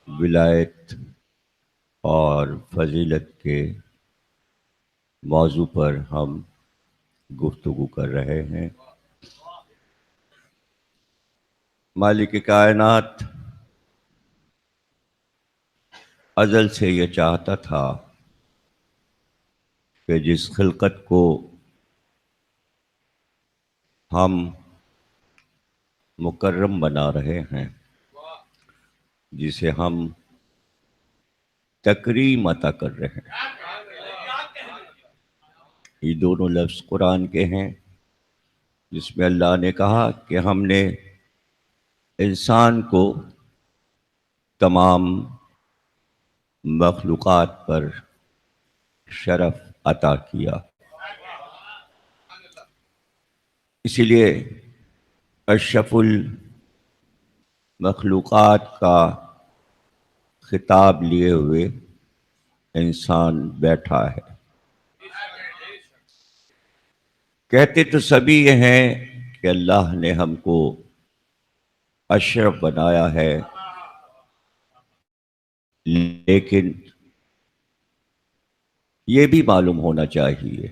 ولایت اور فضیلت کے موضوع پر ہم گفتگو کر رہے ہیں۔ مالک کائنات ازل سے یہ چاہتا تھا کہ جس خلقت کو ہم مکرم بنا رہے ہیں، جسے ہم تکریم عطا کر رہے ہیں، یہ دونوں لفظ قرآن کے ہیں، جس میں اللہ نے کہا کہ ہم نے انسان کو تمام مخلوقات پر شرف عطا کیا۔ اسی لیے اشرف المخلوقات کا خطاب لیے ہوئے انسان بیٹھا ہے۔ کہتے تو سبھی یہ ہیں کہ اللہ نے ہم کو اشرف بنایا ہے، لیکن یہ بھی معلوم ہونا چاہیے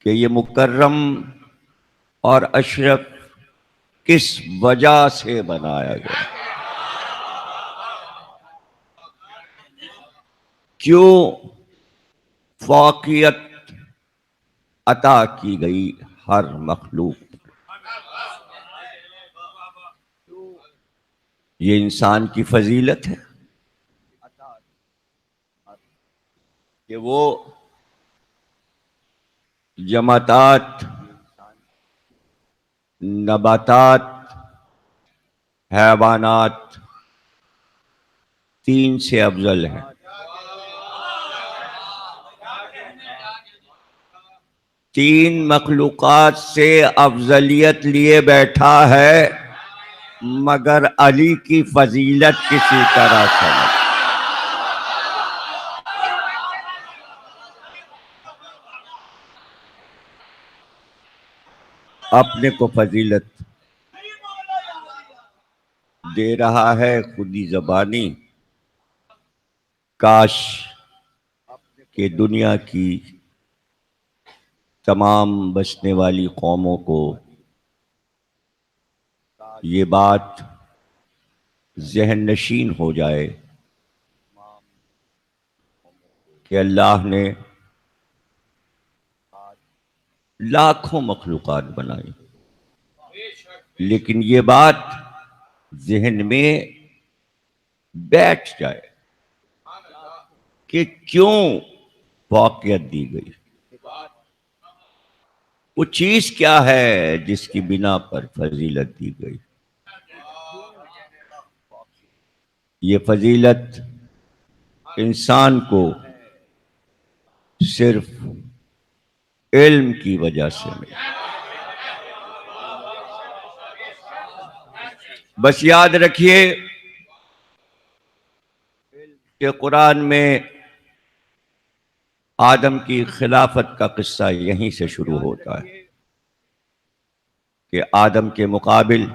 کہ یہ مکرم اور اشرف کس وجہ سے بنایا گیا، کیوں فوقیت عطا کی گئی ہر مخلوق۔ یہ انسان کی فضیلت ہے کہ وہ جمادات، نباتات، حیوانات تین سے افضل ہیں۔ تین مخلوقات سے افضلیت لیے بیٹھا ہے، مگر علی کی فضیلت کسی طرح سے نہیں۔ اپنے کو فضیلت دے رہا ہے خودی زبانی، کاش کہ دنیا کی تمام بسنے والی قوموں کو یہ بات ذہن نشین ہو جائے کہ اللہ نے لاکھوں مخلوقات بنائی، لیکن یہ بات ذہن میں بیٹھ جائے کہ کیوں فوقیت دی گئی، وہ چیز کیا ہے جس کی بنا پر فضیلت دی گئی۔ یہ فضیلت انسان کو صرف علم کی وجہ سے ملی۔ بس یاد رکھیے کہ قرآن میں آدم کی خلافت کا قصہ یہیں سے شروع ہوتا ہے کہ آدم کے مقابل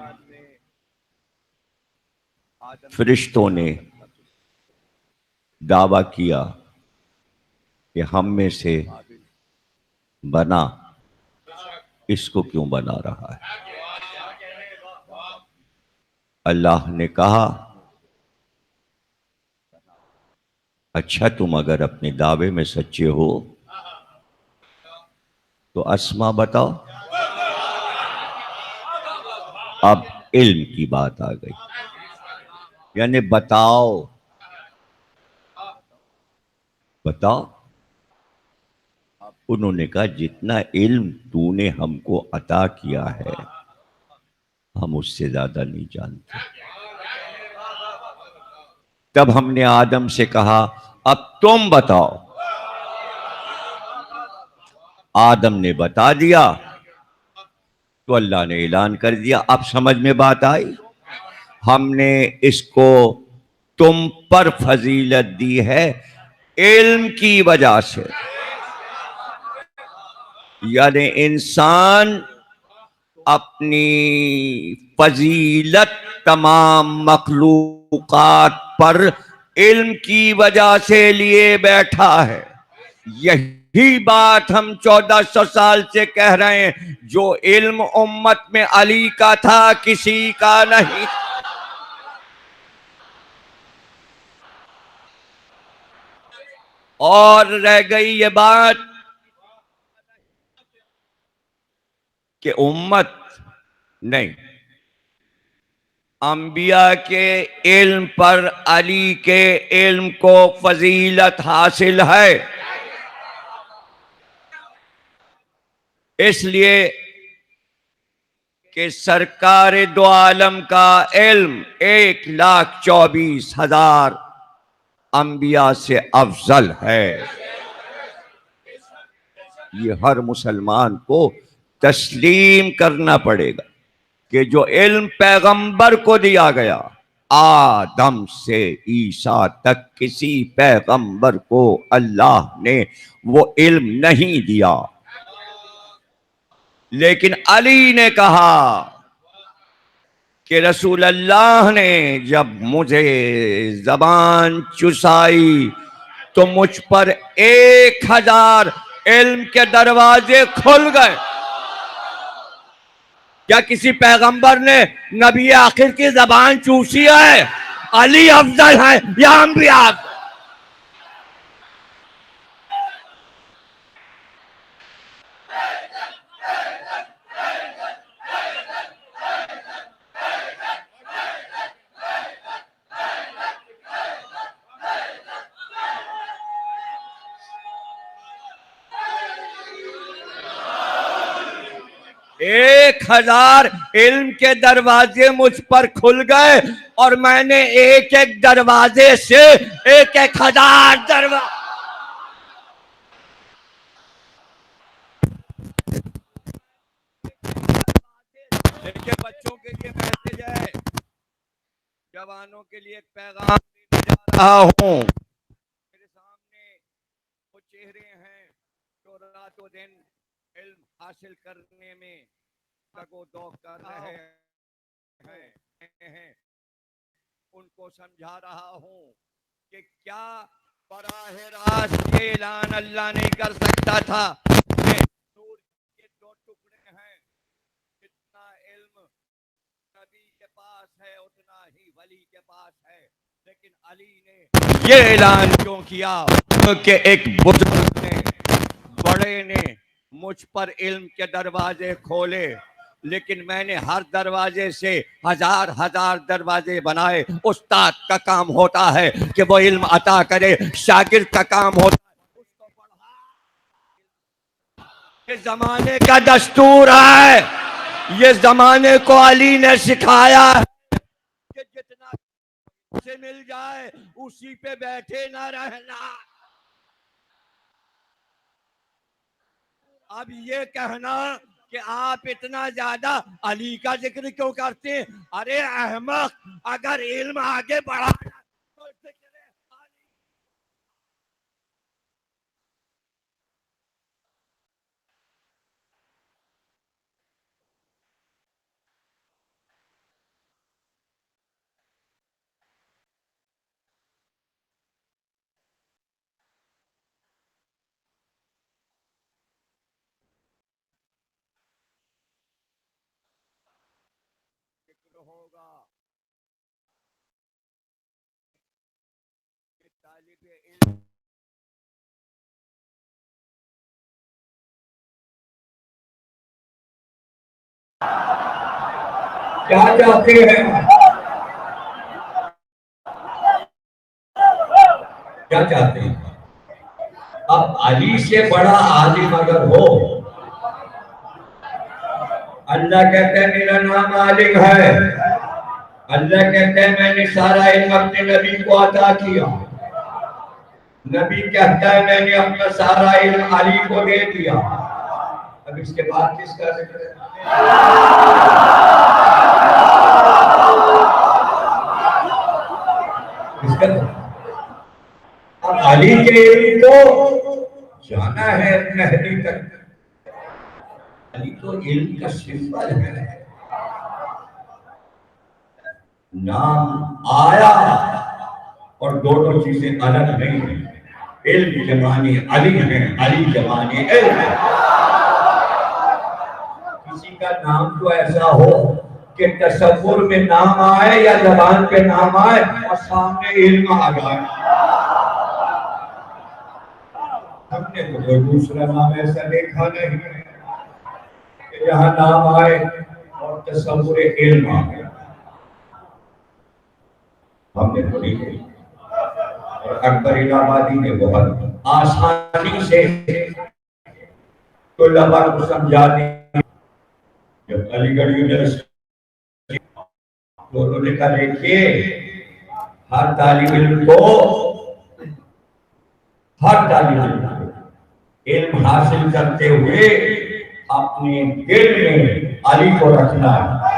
فرشتوں نے دعویٰ کیا کہ ہم میں سے بنا، اس کو کیوں بنا رہا ہے؟ اللہ نے کہا اچھا تم اگر اپنے دعوے میں سچے ہو تو اسما بتاؤ۔ اب علم کی بات آ گئی، یعنی بتاؤ بتاؤ۔ انہوں نے کہا جتنا علم تو نے ہم کو عطا کیا ہے ہم اس سے زیادہ نہیں جانتے۔ تب ہم نے آدم سے کہا اب تم بتاؤ۔ آدم نے بتا دیا تو اللہ نے اعلان کر دیا اب سمجھ میں بات آئی، ہم نے اس کو تم پر فضیلت دی ہے علم کی وجہ سے۔ یعنی انسان اپنی فضیلت تمام مخلوقات پر علم کی وجہ سے لیے بیٹھا ہے۔ یہی بات ہم 1400 سال سے کہہ رہے ہیں، جو علم امت میں علی کا تھا کسی کا نہیں۔ اور رہ گئی یہ بات کہ امت نہیں، انبیاء کے علم پر علی کے علم کو فضیلت حاصل ہے۔ اس لیے کہ سرکار دو عالم کا علم 1,24,000 انبیاء سے افضل ہے۔ یہ ہر مسلمان کو تسلیم کرنا پڑے گا کہ جو علم پیغمبر کو دیا گیا، آدم سے عیسیٰ تک کسی پیغمبر کو اللہ نے وہ علم نہیں دیا، لیکن علی نے کہا کہ رسول اللہ نے جب مجھے زبان چسائی تو مجھ پر 1,000 علم کے دروازے کھل گئے۔ کیا کسی پیغمبر نے نبی آخر کی زبان چوسی ہے؟ علی افضل ہے یا انبیاء؟ ایک 1,000 علم کے دروازے مجھ پر کھل گئے اور میں نے ایک ایک دروازے سے 1,000 دروازے۔ دیکھیں بچوں کے لیے میسج ہے، جوانوں کے لیے ایک پیغام دینے جا رہا ہوں۔ میرے سامنے وہ چہرے ہیں جو رات و دن علم حاصل کرنے میں تگو دو کر رہے ہیں، ان کو سمجھا رہا ہوں کہ کیا براہ راست یہ اعلان اللہ نہیں کر سکتا تھا کہ نور کے 2 ٹکڑے ہیں، جتنا علم نبی کے پاس ہے اتنا ہی ولی کے پاس ہے، لیکن علی نے یہ اعلان کیوں کیا کہ ایک بزرگ نے، بڑے نے مجھ پر علم کے دروازے کھولے، لیکن میں نے ہر دروازے سے 1,000 دروازے بنائے۔ استاد کا کام ہوتا ہے کہ وہ علم عطا کرے، شاگرد کا کام ہوتا ہے اس کو پڑھا۔ یہ زمانے کا دستور ہے، یہ زمانے کو علی نے سکھایا ہے کہ جتنا سے مل جائے اسی پہ بیٹھے نہ رہنا۔ اب یہ کہنا کہ آپ اتنا زیادہ علی کا ذکر کیوں کرتے ہیں؟ ارے احمق، اگر علم آگے بڑھا تو ذکر علی۔ ذکر ہوگا کہ طالب علم کیا چاہتے ہیں، کیا چاہتے ہیں؟ اب علی سے بڑا عالم اگر ہو، اللہ کہتا ہے میرا نام عالم ہے، اللہ کہتا ہے میں نے سارا علم اپنے نبی کو عطا کیا، نبی کہتا ہے میں نے اپنا سارا علم علی کو دے دیا۔ اب اس کے بعد کس کا ذکر ہے؟ اس کا اب علی کے علم کو جانا ہے مہدی تک، علی تو علم کا سمبل ہے، نام آیا اور دونوں چیزیں الگ نہیں ہیں، علم کے معنی علی ہیں، علی کے معنی علم ہے۔ کسی کا نام تو ایسا ہو کہ تصور میں نام آئے یا زبان پہ نام آئے اور سامنے علم آ جائے۔ ہم نے تو کوئی دوسرا نام ایسا دیکھا نہیں کہ جہاں نام آئے اور تصور علم آ گیا، ہم نے تو نہیں دیکھا۔ اور اکبر الہ آبادی نے بہت آسانی سے طلباء کو سمجھا دی۔ جب علی گڑھ یونیورسٹی تو انہوں نے کہا دیکھیے ہر طالب علم کو علم حاصل کرتے ہوئے اپنے دل میں علی کو رکھنا ہے۔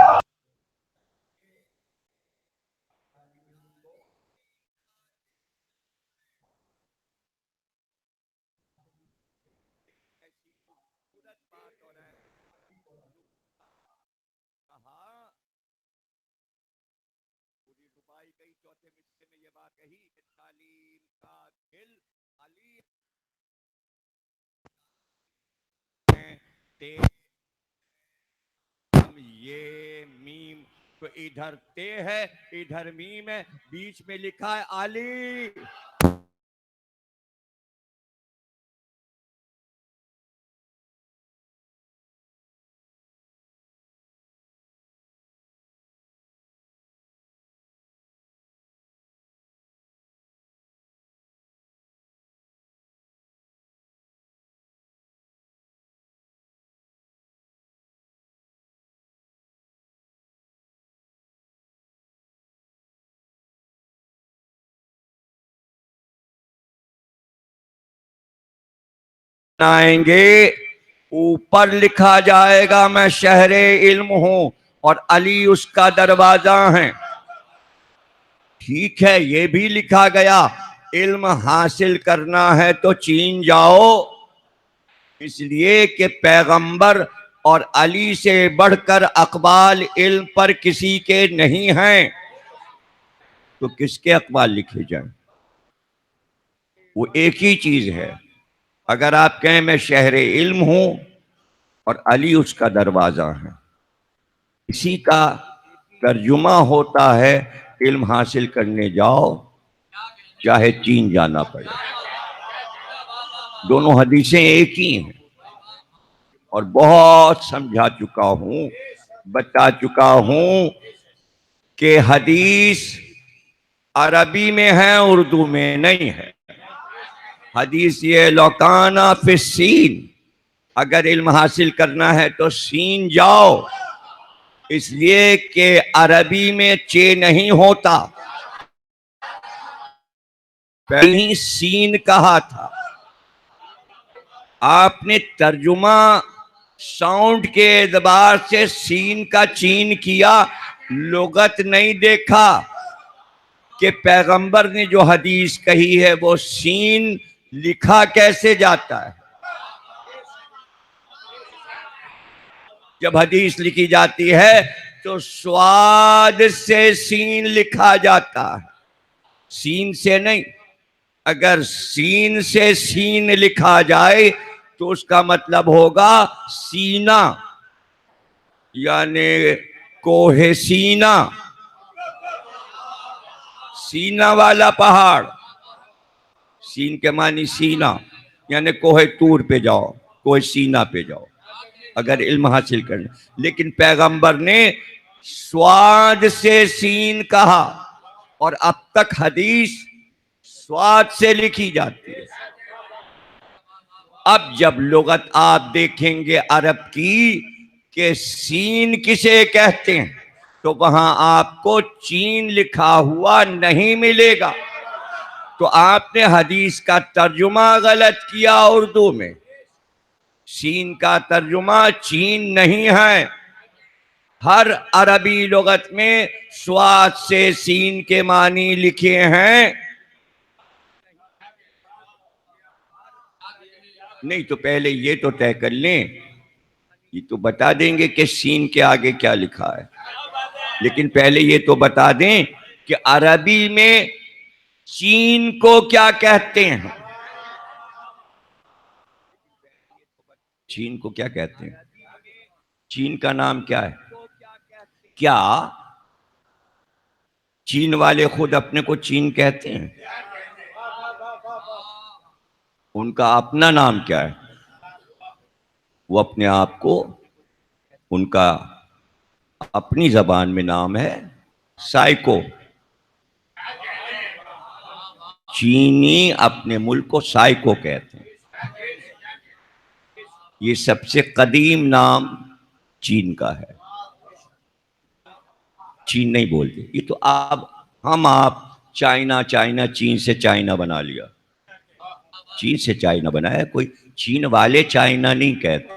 یہ میم تو ادھر تے ہے ادھر میم ہے، بیچ میں لکھا ہے علی۔ آئیں گے اوپر لکھا جائے گا میں شہر علم ہوں اور علی اس کا دروازہ ہے۔ ٹھیک ہے یہ بھی لکھا گیا علم حاصل کرنا ہے تو چین جاؤ، اس لیے کہ پیغمبر اور علی سے بڑھ کر اقبال علم پر کسی کے نہیں ہیں، تو کس کے اقبال لکھے جائیں؟ وہ ایک ہی چیز ہے۔ اگر آپ کہیں میں شہر علم ہوں اور علی اس کا دروازہ ہے، اسی کا ترجمہ ہوتا ہے علم حاصل کرنے جاؤ چاہے چین جانا پڑے۔ دونوں حدیثیں ایک ہی ہیں، اور بہت سمجھا چکا ہوں، بتا چکا ہوں کہ حدیث عربی میں ہے اردو میں نہیں ہے۔ حدیث یہ لوکانا فی السین، اگر علم حاصل کرنا ہے تو سین جاؤ، اس لیے کہ عربی میں چے نہیں ہوتا، پہلے سین کہا تھا۔ آپ نے ترجمہ ساؤنڈ کے اعتبار سے سین کا چین کیا، لغت نہیں دیکھا کہ پیغمبر نے جو حدیث کہی ہے وہ سین لکھا کیسے جاتا ہے۔ جب حدیث لکھی جاتی ہے تو سواد سے سین لکھا جاتا ہے، سین سے نہیں۔ اگر سین سے سین لکھا جائے تو اس کا مطلب ہوگا سینہ، یعنی کوہ سینہ، سینہ والا پہاڑ۔ سین کے معنی سینہ، یعنی کوہ طور پہ جاؤ، کوہ سینہ پہ جاؤ اگر علم حاصل کرنا۔ لیکن پیغمبر نے سواد سے سین کہا، اور اب تک حدیث سواد سے لکھی جاتی ہے۔ اب جب لغت آپ دیکھیں گے عرب کی کہ سین کسے کہتے ہیں تو وہاں آپ کو چین لکھا ہوا نہیں ملے گا، تو آپ نے حدیث کا ترجمہ غلط کیا اردو میں۔ سین کا ترجمہ چین نہیں ہے، ہر عربی لغت میں سواد سے سین کے معنی لکھے ہیں۔ نہیں تو پہلے یہ تو طے کر لیں، یہ تو بتا دیں گے کہ سین کے آگے کیا لکھا ہے، لیکن پہلے یہ تو بتا دیں کہ عربی میں چین کو کیا کہتے ہیں؟ چین کو کیا کہتے ہیں؟ چین کا نام کیا ہے؟ کیا چین والے خود اپنے کو چین کہتے ہیں؟ ان کا اپنا نام کیا ہے؟ وہ اپنے آپ کو، ان کا اپنی زبان میں نام ہے سائیکو۔ چینی اپنے ملک کو سائیکو کہتے ہیں۔ یہ سب سے قدیم نام چین کا ہے۔ چین نہیں بولتے، یہ تو آپ چائنا چین سے چائنا بنا لیا، چین سے چائنا بنایا، کوئی چین والے چائنا نہیں کہتے،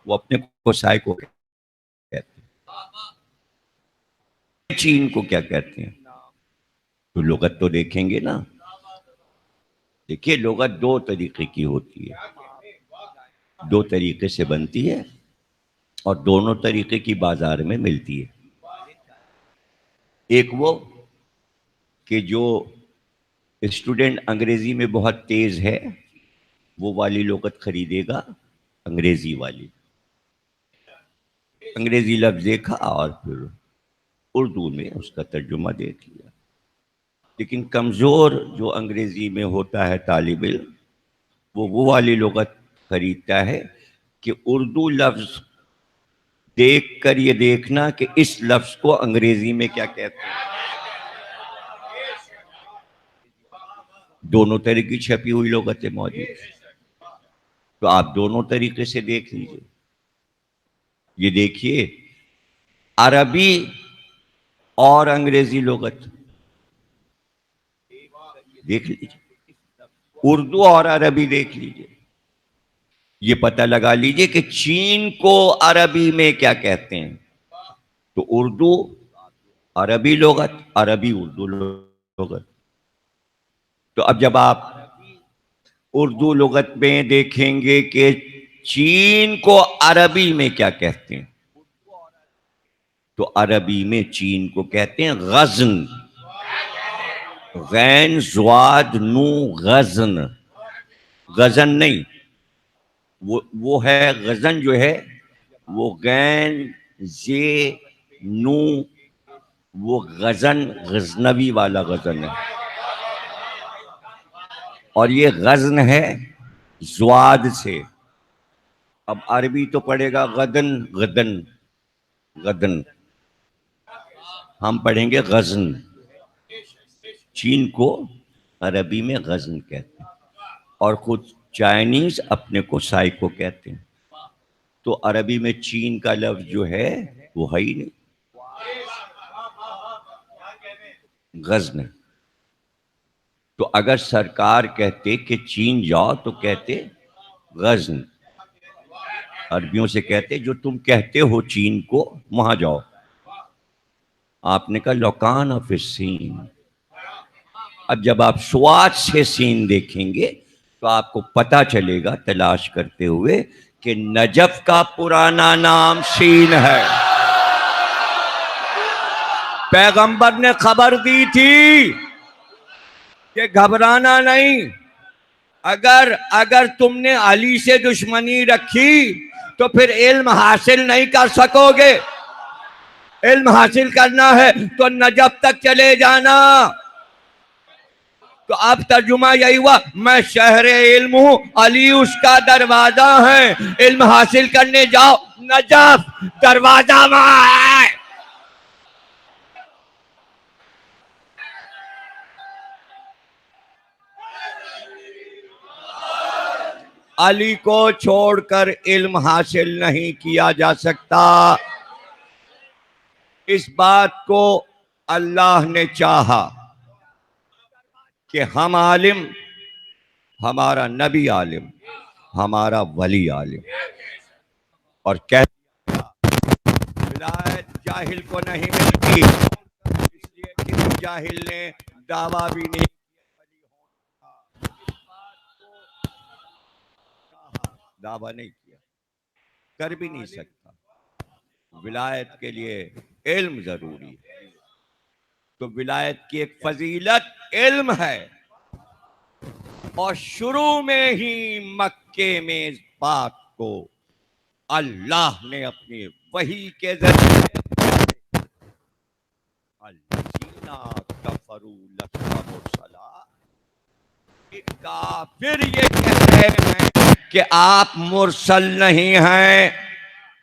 وہ اپنے کو سائیکو کہتے ہیں۔ چین کو کیا کہتے ہیں؟ تو لغت تو دیکھیں گے نا۔ دیکھیے لغت دو طریقے کی ہوتی ہے، دو طریقے سے بنتی ہے اور دونوں طریقے کی بازار میں ملتی ہے۔ ایک وہ کہ جو اسٹوڈنٹ انگریزی میں بہت تیز ہے وہ والی لغت خریدے گا، انگریزی والی، انگریزی لفظ دیکھا اور پھر اردو میں اس کا ترجمہ دیکھ لیا۔ لیکن کمزور جو انگریزی میں ہوتا ہے طالب علم، وہ والی لغت خریدتا ہے کہ اردو لفظ دیکھ کر یہ دیکھنا کہ اس لفظ کو انگریزی میں کیا کہتے ہیں۔ دونوں طرح کی چھپی ہوئی لغتیں موجود، تو آپ دونوں طریقے سے دیکھ لیجئے۔ یہ دیکھیے عربی اور انگریزی لغت دیکھ لیجئے، اردو اور عربی دیکھ لیجئے، یہ پتہ لگا لیجئے کہ چین کو عربی میں کیا کہتے ہیں۔ تو اردو عربی لغت، عربی اردو لغت۔ تو اب جب آپ اردو لغت میں دیکھیں گے کہ چین کو عربی میں کیا کہتے ہیں، تو عربی میں چین کو کہتے ہیں غزن، غین زواد نو غزن، غزن نہیں، وہ ہے غزن جو ہے وہ غین زی نو، وہ غزن غزنوی والا غزن ہے، اور یہ غزن ہے زواد سے۔ اب عربی تو پڑھے گا غدن، غدن غدن، ہم پڑھیں گے غزن۔ چین کو عربی میں غزن کہتے ہیں اور خود چائنیز اپنے کو سائیکو کہتے ہیں۔ تو عربی میں چین کا لفظ جو ہے وہ ہے ہی نہیں، غزن۔ تو اگر سرکار کہتے کہ چین جاؤ تو کہتے غزن، عربیوں سے کہتے جو تم کہتے ہو چین کو وہاں جاؤ۔ آپ نے کہا لوکان فی الصین۔ اب جب آپ سوات سے سین دیکھیں گے تو آپ کو پتا چلے گا تلاش کرتے ہوئے کہ نجف کا پرانا نام سین ہے۔ پیغمبر نے خبر دی تھی کہ گھبرانا نہیں، اگر تم نے علی سے دشمنی رکھی تو پھر علم حاصل نہیں کر سکو گے، علم حاصل کرنا ہے تو نجف تک چلے جانا۔ تو اب ترجمہ یہی ہوا، میں شہر علم ہوں، علی اس کا دروازہ ہے، علم حاصل کرنے جاؤ نجف دروازہ وہاں ہے۔ علی کو چھوڑ کر علم حاصل نہیں کیا جا سکتا۔ اس بات کو اللہ نے چاہا کہ ہم عالم، ہمارا نبی عالم، ہمارا ولی عالم، اور ولایت جاہل کو نہیں ملتی، اس لیے کہ جاہل نے دعویٰ بھی نہیں دعویٰ نہیں کیا۔ کر بھی نہیں سکتا. ولایت کے لیے علم ضروری ہے. تو ولایت کی ایک فضیلت علم ہے. اور شروع میں ہی مکے میں اس بات کو اللہ نے اپنی وحی کے ذریعے الذین کفروا لست مرسلا، کافر یہ کہہ رہے ہیں کہ آپ مرسل نہیں ہیں،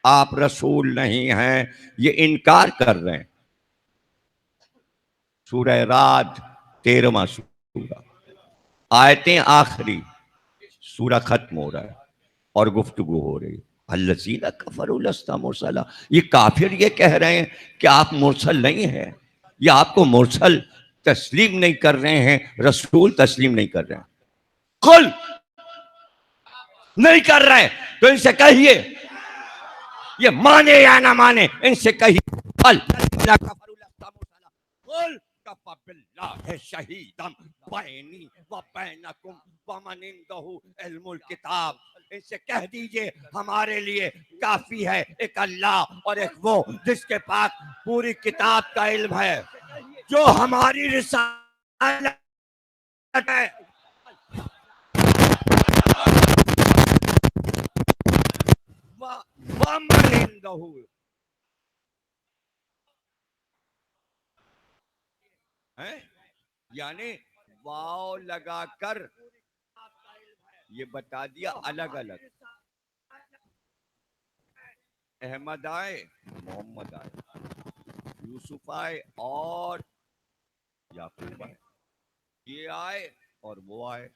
آپ رسول نہیں ہیں، یہ انکار کر رہے ہیں. سورہ رعد 13واں سورہ، آیتیں آخری، سورہ ختم ہو رہا ہے اور گفتگو ہو رہی ہے. الذین کفروا لست مرسلا، یہ کافر یہ کہہ رہے ہیں کہ آپ مرسل نہیں ہیں، یا آپ کو مرسل تسلیم نہیں کر رہے ہیں، رسول تسلیم نہیں کر رہے ہیں. قل نہیں کر رہے تو ان سے کہیے، یہ مانے یا نہ مانے، ان سے کہیے الذین کفروا لست مرسلا قل کفی باللہ شہیدا بینی و بینکم ومن عندہ علم الکتاب. ان سے کہہ دیجئے ہمارے لیے کافی ہے ایک اللہ اور ایک وہ جس کے پاس پوری کتاب کا علم ہے، جو ہماری رسالت ہے. وَمَنْ عِنْدَهُ یعنی واو لگا کر یہ بتا دیا الگ الگ. احمد آئے، محمد آئے، یوسف آئے اور یعقوب آئے، یہ آئے اور وہ آئے.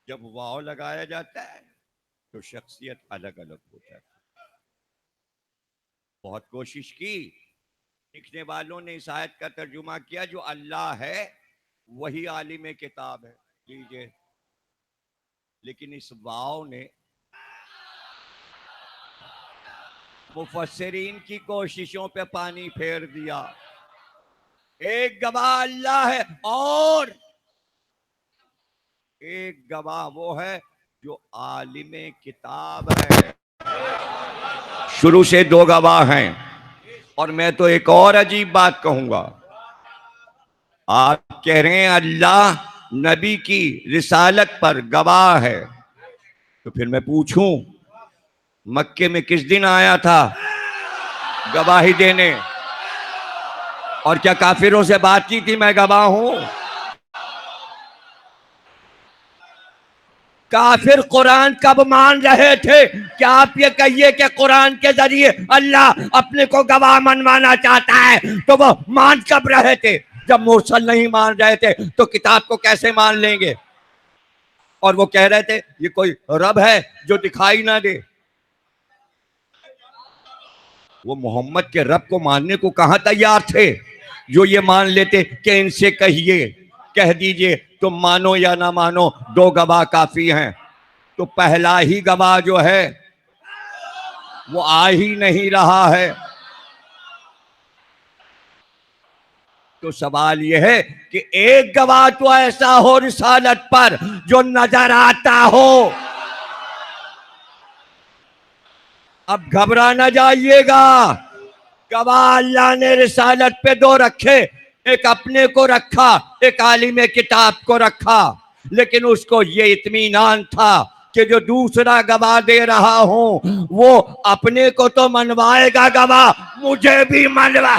جب واو لگایا جاتا ہے تو شخصیت الگ الگ ہو جاتی ہے. بہت کوشش کی، لکھنے والوں نے اس آیت کا ترجمہ کیا جو اللہ ہے وہی عالم کتاب ہے، لیجئے. لیکن اس واو نے مفسرین کی کوششوں پہ پانی پھیر دیا. ایک گواہ اللہ ہے اور ایک گواہ وہ ہے جو عالم کتاب ہے. شروع سے دو گواہ ہیں. اور میں تو ایک اور عجیب بات کہوں گا. آپ کہہ رہے ہیں اللہ نبی کی رسالت پر گواہ ہے، تو پھر میں پوچھوں مکے میں کس دن آیا تھا گواہی دینے؟ اور کیا کافروں سے بات کی تھی میں گواہ ہوں؟ کافر قرآن کب مان رہے تھے؟ کیا آپ یہ کہیے کہ قرآن کے ذریعے اللہ اپنے کو گواہ منوانا چاہتا ہے تو وہ مان کب رہے تھے؟ جب مرسل نہیں مان رہے تھے تو کتاب کو کیسے مان لیں گے؟ اور وہ کہہ رہے تھے یہ کوئی رب ہے جو دکھائی نہ دے. وہ محمد کے رب کو ماننے کو کہاں تیار تھے جو یہ مان لیتے کہ ان سے کہیے، کہہ دیجئے تم مانو یا نہ مانو، دو گواہ کافی ہیں. تو پہلا ہی گواہ جو ہے وہ آ ہی نہیں رہا ہے. تو سوال یہ ہے کہ ایک گواہ تو ایسا ہو رسالت پر جو نظر آتا ہو. اب گھبرا نہ جائیے گا، گواہ اللہ نے رسالت پہ دو رکھے، ایک اپنے کو رکھا، ایک عالم کتاب کو رکھا. لیکن اس کو یہ اطمینان تھا کہ جو دوسرا گواہ دے رہا ہوں وہ اپنے کو تو منوائے گا گواہ، مجھے بھی منوا.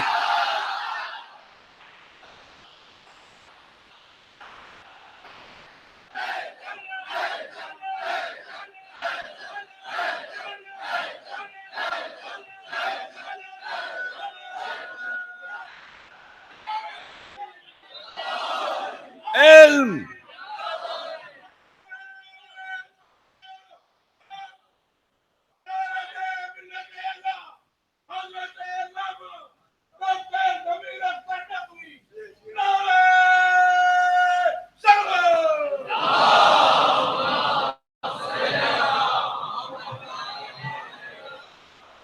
علم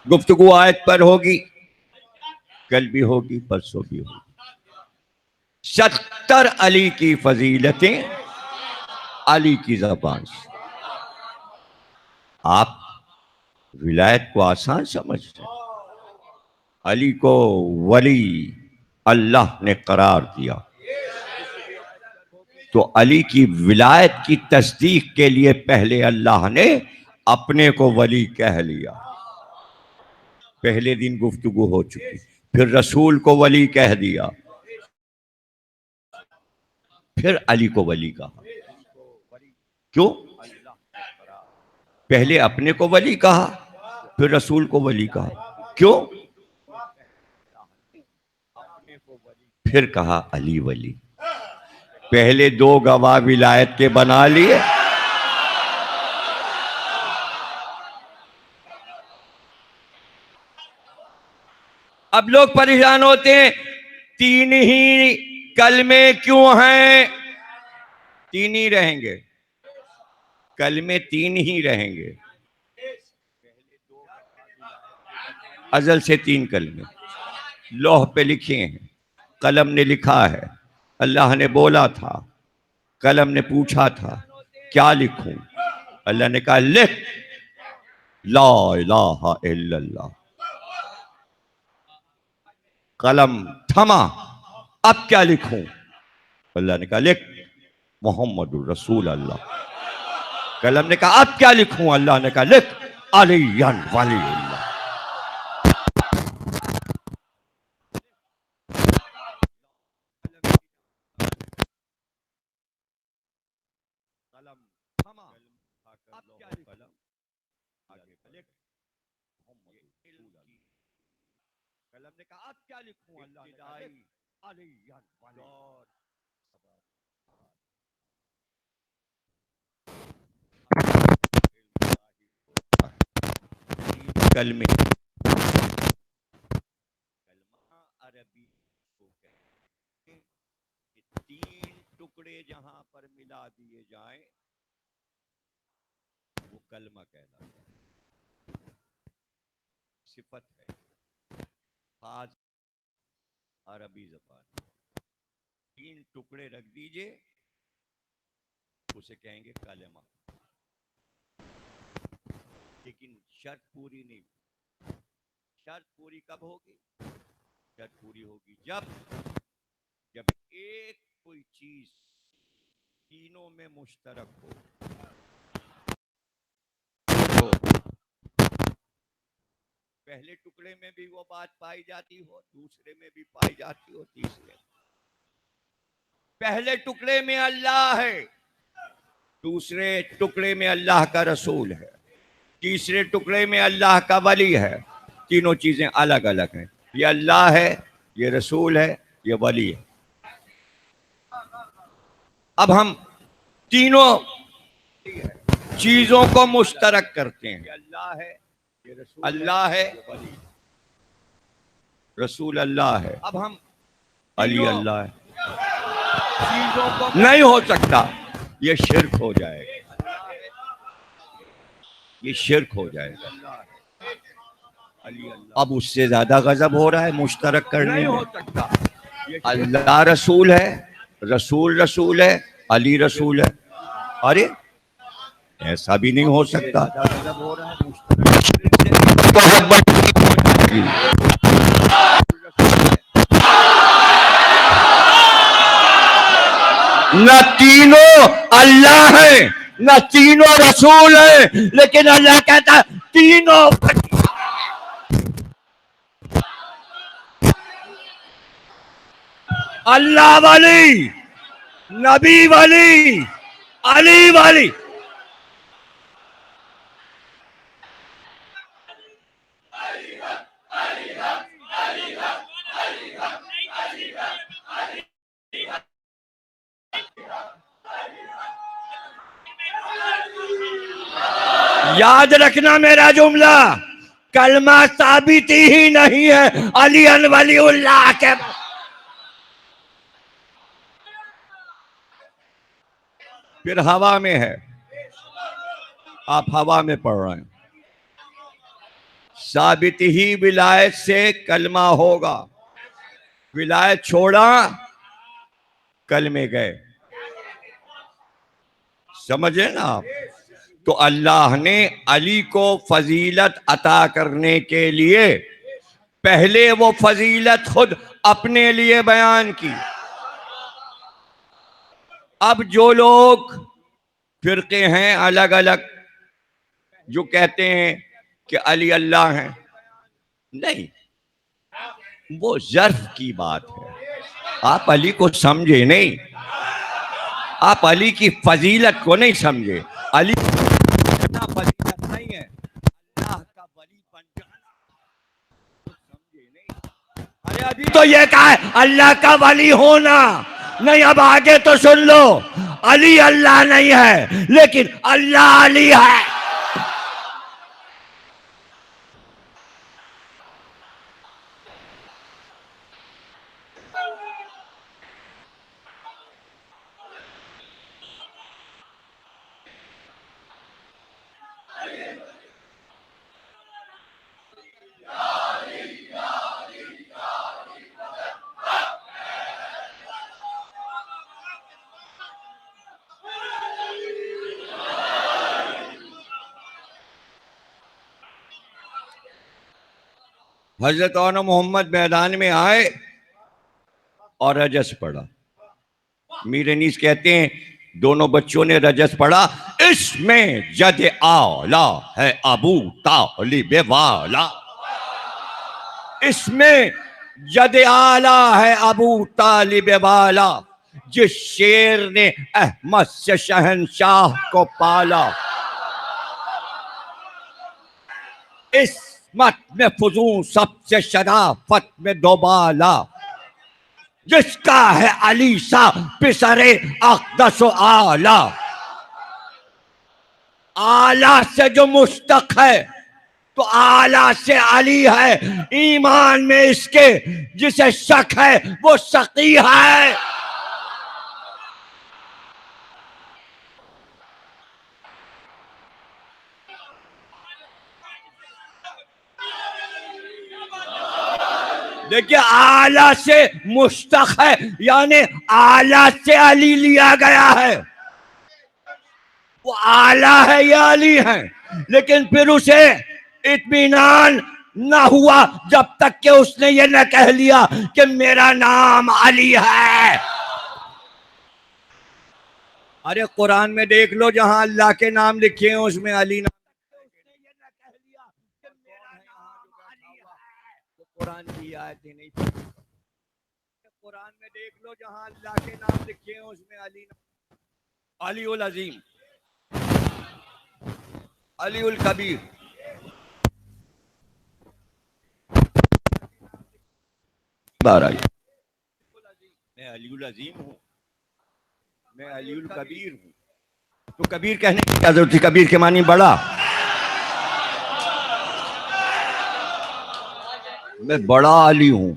گفتگو آیت پر ہوگی، کل بھی ہوگی، پرسوں بھی ہوگی. 70 علی کی فضیلتیں علی کی زبان سے. آپ ولایت کو آسان سمجھتے ہیں؟ علی کو ولی اللہ نے قرار دیا تو علی کی ولایت کی تصدیق کے لیے پہلے اللہ نے اپنے کو ولی کہہ لیا. پہلے دن گفتگو ہو چکی. پھر رسول کو ولی کہہ دیا, پھر علی کو ولی کہا. کیوں؟ پہلے اپنے کو ولی کہا, پھر رسول کو ولی کہا. کیوں؟ پھر کہا علی ولی. پہلے دو گواہ ولایت کے بنا لیے, اب لوگ پریشان ہوتے ہیں تین ہی کلمے کیوں ہیں؟ تین ہی رہیں گے, کلمے تین ہی رہیں گے. ازل سے تین کلمے لوح پہ لکھے ہیں, قلم نے لکھا ہے, اللہ نے بولا تھا, قلم نے پوچھا تھا کیا لکھوں, اللہ نے کہا لکھ لا الہ الا اللہ. قلم تھما, اب کیا لکھوں؟ اللہ نے کہا لکھ محمد الرسول اللہ. قلم نے کہا اب کیا لکھوں؟ اللہ نے کہا لکھ علی ولی اللہ. قلم تھما, اب کیا لکھوں؟ قلم نے کہا اب کیا لکھوں؟ اللہ نے کہا علی ولی. کلمے کلمہ عربی کو کہتے ہیں کہ تین ٹکڑے جہاں پر ملا دیے جائیں وہ کلمہ کہلاتا ہے. صفت ہے خاص عربی زبان. تین ٹکڑے رکھ دیجئے اسے کہیں گے کلمہ. لیکن شرط پوری نہیں. شرط پوری کب ہوگی؟ شرط پوری ہوگی جب ایک کوئی چیز تینوں میں مشترک ہو. تو پہلے ٹکڑے میں بھی وہ بات پائی جاتی ہو, دوسرے میں بھی پائی جاتی ہو, تیسرے. پہلے ٹکڑے میں اللہ ہے, دوسرے ٹکڑے میں اللہ کا رسول ہے, تیسرے ٹکڑے میں اللہ کا ولی ہے. تینوں چیزیں الگ الگ ہیں. یہ اللہ ہے, یہ رسول ہے, یہ ولی ہے. اب ہم تینوں چیزوں کو مشترک کرتے ہیں. اللہ ہے, اللہ ہے, رسول اللہ ہے, اب ہم علی اللہ ہے. نہیں ہو سکتا, یہ شرک ہو جائے گا, یہ شرک ہو جائے گا. اب اس سے زیادہ غضب ہو رہا ہے مشترک کرنے میں. اللہ رسول ہے, رسول رسول ہے, علی رسول ہے. ارے ایسا بھی نہیں ہو سکتا. نہ تینوں اللہ ہیں نہ تینوں رسول ہیں, لیکن اللہ کہتا ہے تینوں. اللہ ولی, نبی ولی, علی ولی. یاد رکھنا میرا جملہ, کلمہ ثابت ہی نہیں ہے علی ولی اللہ کے. پھر ہوا میں ہے, آپ ہوا میں پڑھ رہے ہیں. ثابت ہی ولایت سے کلمہ ہوگا, ولایت چھوڑا کلمے گئے. سمجھے نا آپ؟ تو اللہ نے علی کو فضیلت عطا کرنے کے لیے پہلے وہ فضیلت خود اپنے لیے بیان کی. اب جو لوگ فرقے ہیں الگ الگ جو کہتے ہیں کہ علی اللہ ہیں، نہیں، وہ ظرف کی بات ہے. آپ علی کو سمجھے نہیں، آپ علی کی فضیلت کو نہیں سمجھے. علی فضیلت نہیں ہے، اللہ کا ولی بن جانا سمجھے نہیں. ارے ابھی تو یہ کہا ہے اللہ کا ولی ہونا نہیں. اب آگے تو سن لو، علی اللہ نہیں ہے لیکن اللہ علی ہے. حضرت مولانا محمد میدان میں آئے اور رجس پڑھا. میر انیس کہتے ہیں دونوں بچوں نے رجس پڑھا. اس میں جد آلہ ہے ابو طالب والا. اس میں جد آلہ ہے ابو طالب والا. جس شیر نے احمد سے شہنشاہ کو پالا. عصمت میں فزوں سب سے شرافت میں دوبالا. جس کا ہے علی سا پسر اقدس و آلہ. آلہ سے جو مشتق ہے تو آلہ سے علی ہے. ایمان میں اس کے جسے شک ہے وہ شقی ہے. دیکھیے آلہ سے مشتق ہے یعنی آلہ سے علی لیا گیا ہے. وہ آلہ ہے یا علی ہے، لیکن پھر اسے اطمینان نہ ہوا جب تک کہ اس نے یہ نہ کہہ لیا کہ میرا نام علی ہے. ارے قرآن میں دیکھ لو جہاں اللہ کے نام لکھے ہیں اس میں علی نام. قرآن کی آیتیں نہیں پڑھی. قرآن میں دیکھ لو جہاں اللہ کے نام لکھے ہیں اس میں علی نام. علی العظیم، علی الکبیر. بار آئی میں علی العظیم ہوں، میں علی الکبیر ہوں. تو کبیر کہنے کی کیا ضرورت تھی؟ کبیر کے معنی بڑا. میں بڑا علی ہوں.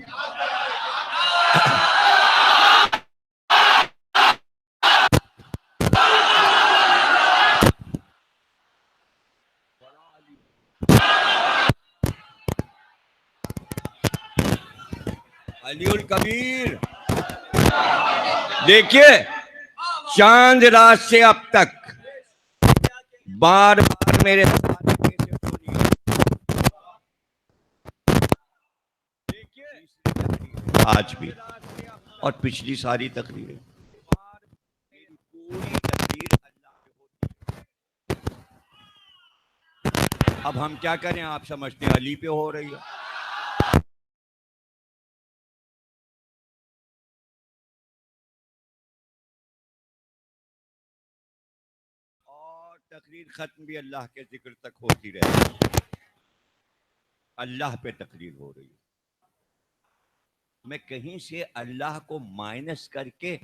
علی الکبیر. دیکھیے چاند رات سے اب تک بار بار میرے آج بھی اور پچھلی ساری تقریریں پوری تقریر اللہ پہ ہوتی ہے. اب ہم کیا کریں؟ آپ سمجھتے ہیں علی پہ ہو رہی ہے. اور تقریر ختم بھی اللہ کے ذکر تک ہوتی رہتی. اللہ پہ تقریر ہو رہی ہے. میں کہیں سے اللہ کو مائنس کر کے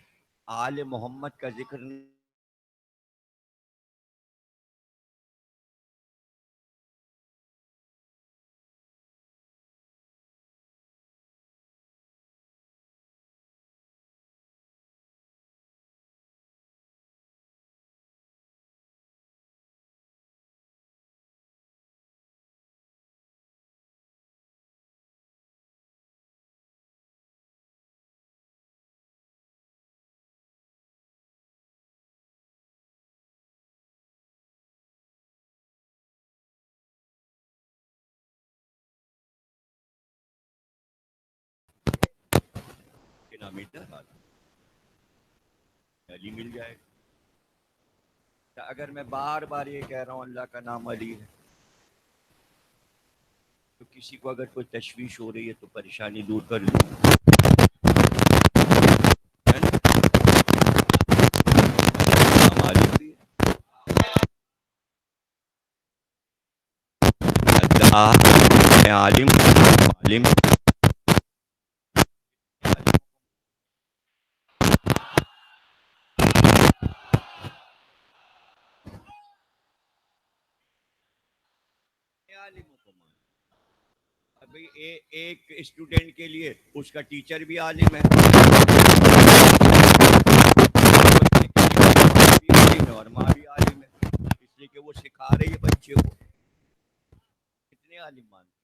آل محمد کا ذکر نہیں نام ادھر علی مل جائے گا. اگر میں بار بار یہ کہہ رہا ہوں اللہ کا نام علی ہے تو کسی کو اگر کوئی تشویش ہو رہی ہے تو پریشانی دور کر لوں. میں عالم عالم ابھی ایک اسٹوڈنٹ کے لیے اس کا ٹیچر بھی عالم ہے اور ماں بھی عالم ہے اس لیے کہ وہ سکھا رہی ہے بچے کو. کتنے عالم مانتے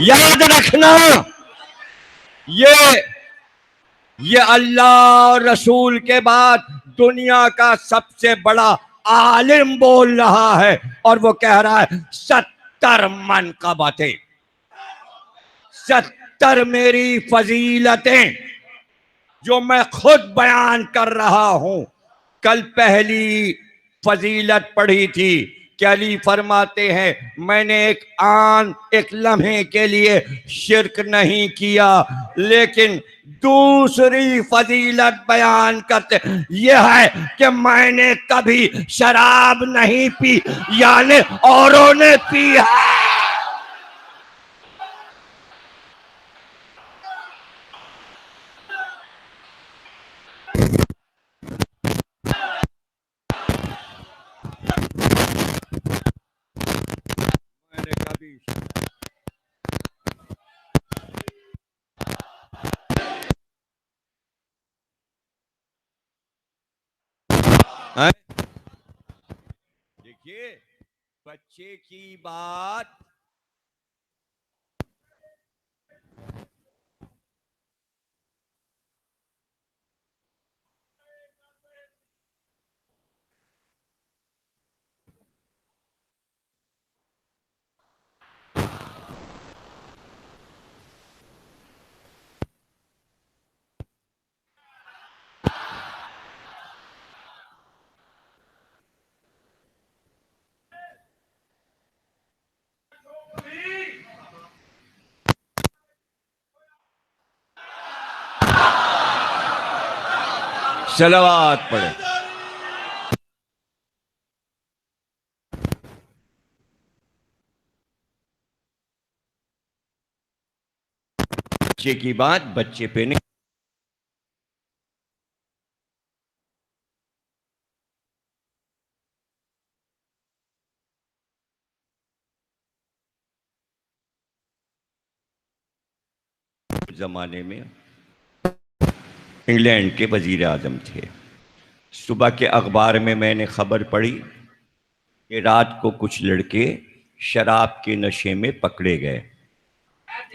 یاد رکھنا یہ اللہ اور رسول کے بعد دنیا کا سب سے بڑا عالم بول رہا ہے اور وہ کہہ رہا ہے 70 منقبتیں 70 میری فضیلتیں جو میں خود بیان کر رہا ہوں. کل پہلی فضیلت پڑھی تھی کہ علی فرماتے ہیں میں نے ایک لمحے کے لیے شرک نہیں کیا. لیکن دوسری فضیلت بیان کرتے یہ ہے کہ میں نے کبھی شراب نہیں پی یعنی اوروں نے پی ہے. میں نے کبھی دیکھیے بچے کی بات صلوات پڑھے. بچے کی بات بچے پہ نہیں زمانے میں انگلینڈ کے وزیر اعظم تھے. صبح کے اخبار میں نے خبر پڑھی کہ رات کو کچھ لڑکے شراب کے نشے میں پکڑے گئے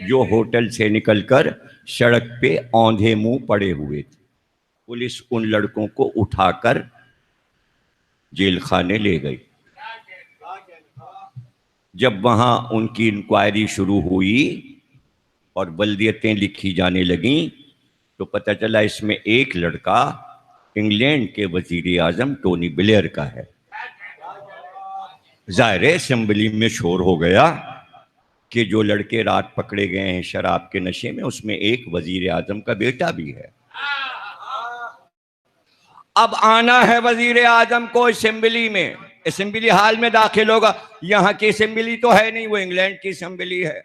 جو ہوٹل سے نکل کر سڑک پہ اوندھے منہ پڑے ہوئے تھے. پولیس ان لڑکوں کو اٹھا کر جیل خانے لے گئی. جب وہاں ان کی انکوائری شروع ہوئی اور بلدیتیں لکھی جانے لگیں تو پتہ چلا اس میں ایک لڑکا انگلینڈ کے وزیر اعظم ٹونی بلیئر کا ہے. ظاہر اسمبلی میں شور ہو گیا کہ جو لڑکے رات پکڑے گئے ہیں شراب کے نشے میں اس میں ایک وزیر اعظم کا بیٹا بھی ہے. اب آنا ہے وزیر اعظم کو اسمبلی میں، اسمبلی ہال میں داخل ہوگا. یہاں کی اسمبلی تو ہے نہیں، وہ انگلینڈ کی اسمبلی ہے.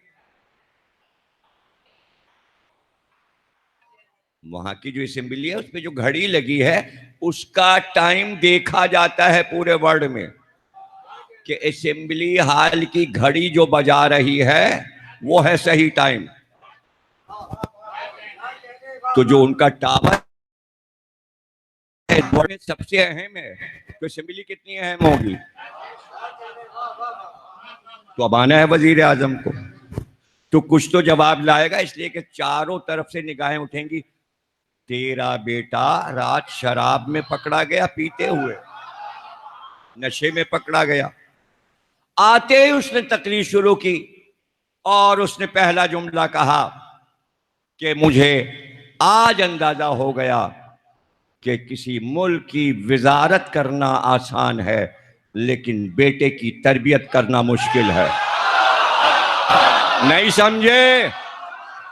وہاں کی جو اسمبلی ہے اس پہ جو گھڑی لگی ہے اس کا ٹائم دیکھا جاتا ہے پورے ورلڈ میں کہ اسمبلی ہال کی گھڑی جو بجا رہی ہے وہ ہے صحیح ٹائم. تو جو ان کا ٹاور سب سے اہم ہے تو اسمبلی کتنی اہم ہوگی. تو اب آنا ہے وزیر اعظم کو تو کچھ تو جواب لائے گا، اس لیے کہ چاروں طرف سے نگاہیں اٹھیں گی. تیرا بیٹا رات شراب میں پکڑا گیا، پیتے ہوئے نشے میں پکڑا گیا. آتے ہی اس نے تقریر شروع کی اور اس نے پہلا جملہ کہا کہ مجھے آج اندازہ ہو گیا کہ کسی ملک کی وزارت کرنا آسان ہے لیکن بیٹے کی تربیت کرنا مشکل ہے. نہیں سمجھے؟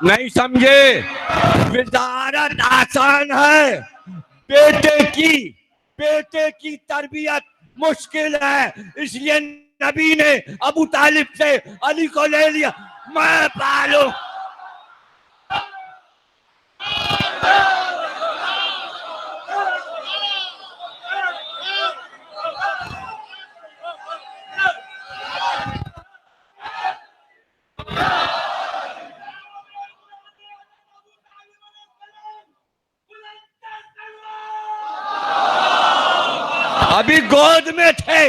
نہیں سمجھے؟ وزارت آسان ہے، بیٹے کی تربیت مشکل ہے. اس لیے نبی نے ابو طالب سے علی کو لے لیا. میں پالوں. ابھی گود میں تھے،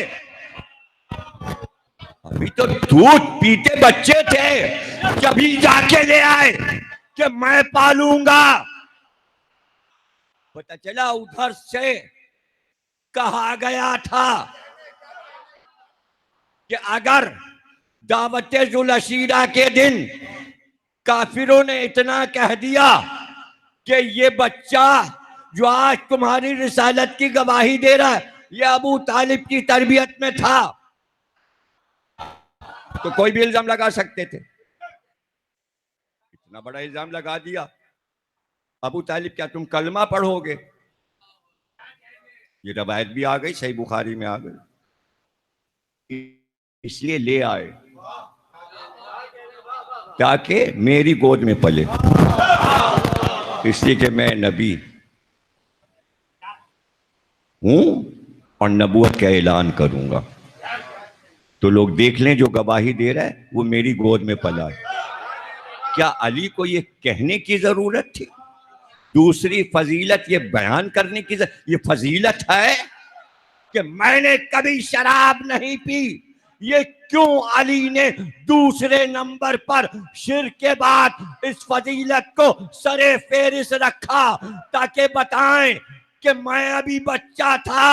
ابھی تو دودھ پیتے بچے تھے جبھی جا کے لے آئے کہ میں پالوں گا. پتہ چلا ادھر سے کہا گیا تھا کہ اگر دعوت ذوالعشیرہ کے دن کافروں نے اتنا کہہ دیا کہ یہ بچہ جو آج تمہاری رسالت کی گواہی دے رہا ہے یہ ابو طالب کی تربیت میں تھا تو کوئی بھی الزام لگا سکتے تھے. اتنا بڑا الزام لگا دیا. ابو طالب کیا تم کلمہ پڑھو گے؟ یہ روایت بھی آ گئی، صحیح بخاری میں آ گئی. اس لیے لے آئے تاکہ میری گود میں پلے، اس لیے کہ میں نبی ہوں اور نبوت کا اعلان کروں گا. تو لوگ دیکھ لیں جو گواہی دے رہا ہے وہ میری گود میں پلا ہے. کیا علی کو یہ کہنے کی ضرورت تھی؟ دوسری فضیلت یہ بیان کرنے کی ضرورت، یہ فضیلت ہے کہ میں نے کبھی شراب نہیں پی. یہ کیوں علی نے دوسرے نمبر پر شرک کے بعد اس فضیلت کو سر فہرست رکھا تاکہ بتائیں کہ میں ابھی بچہ تھا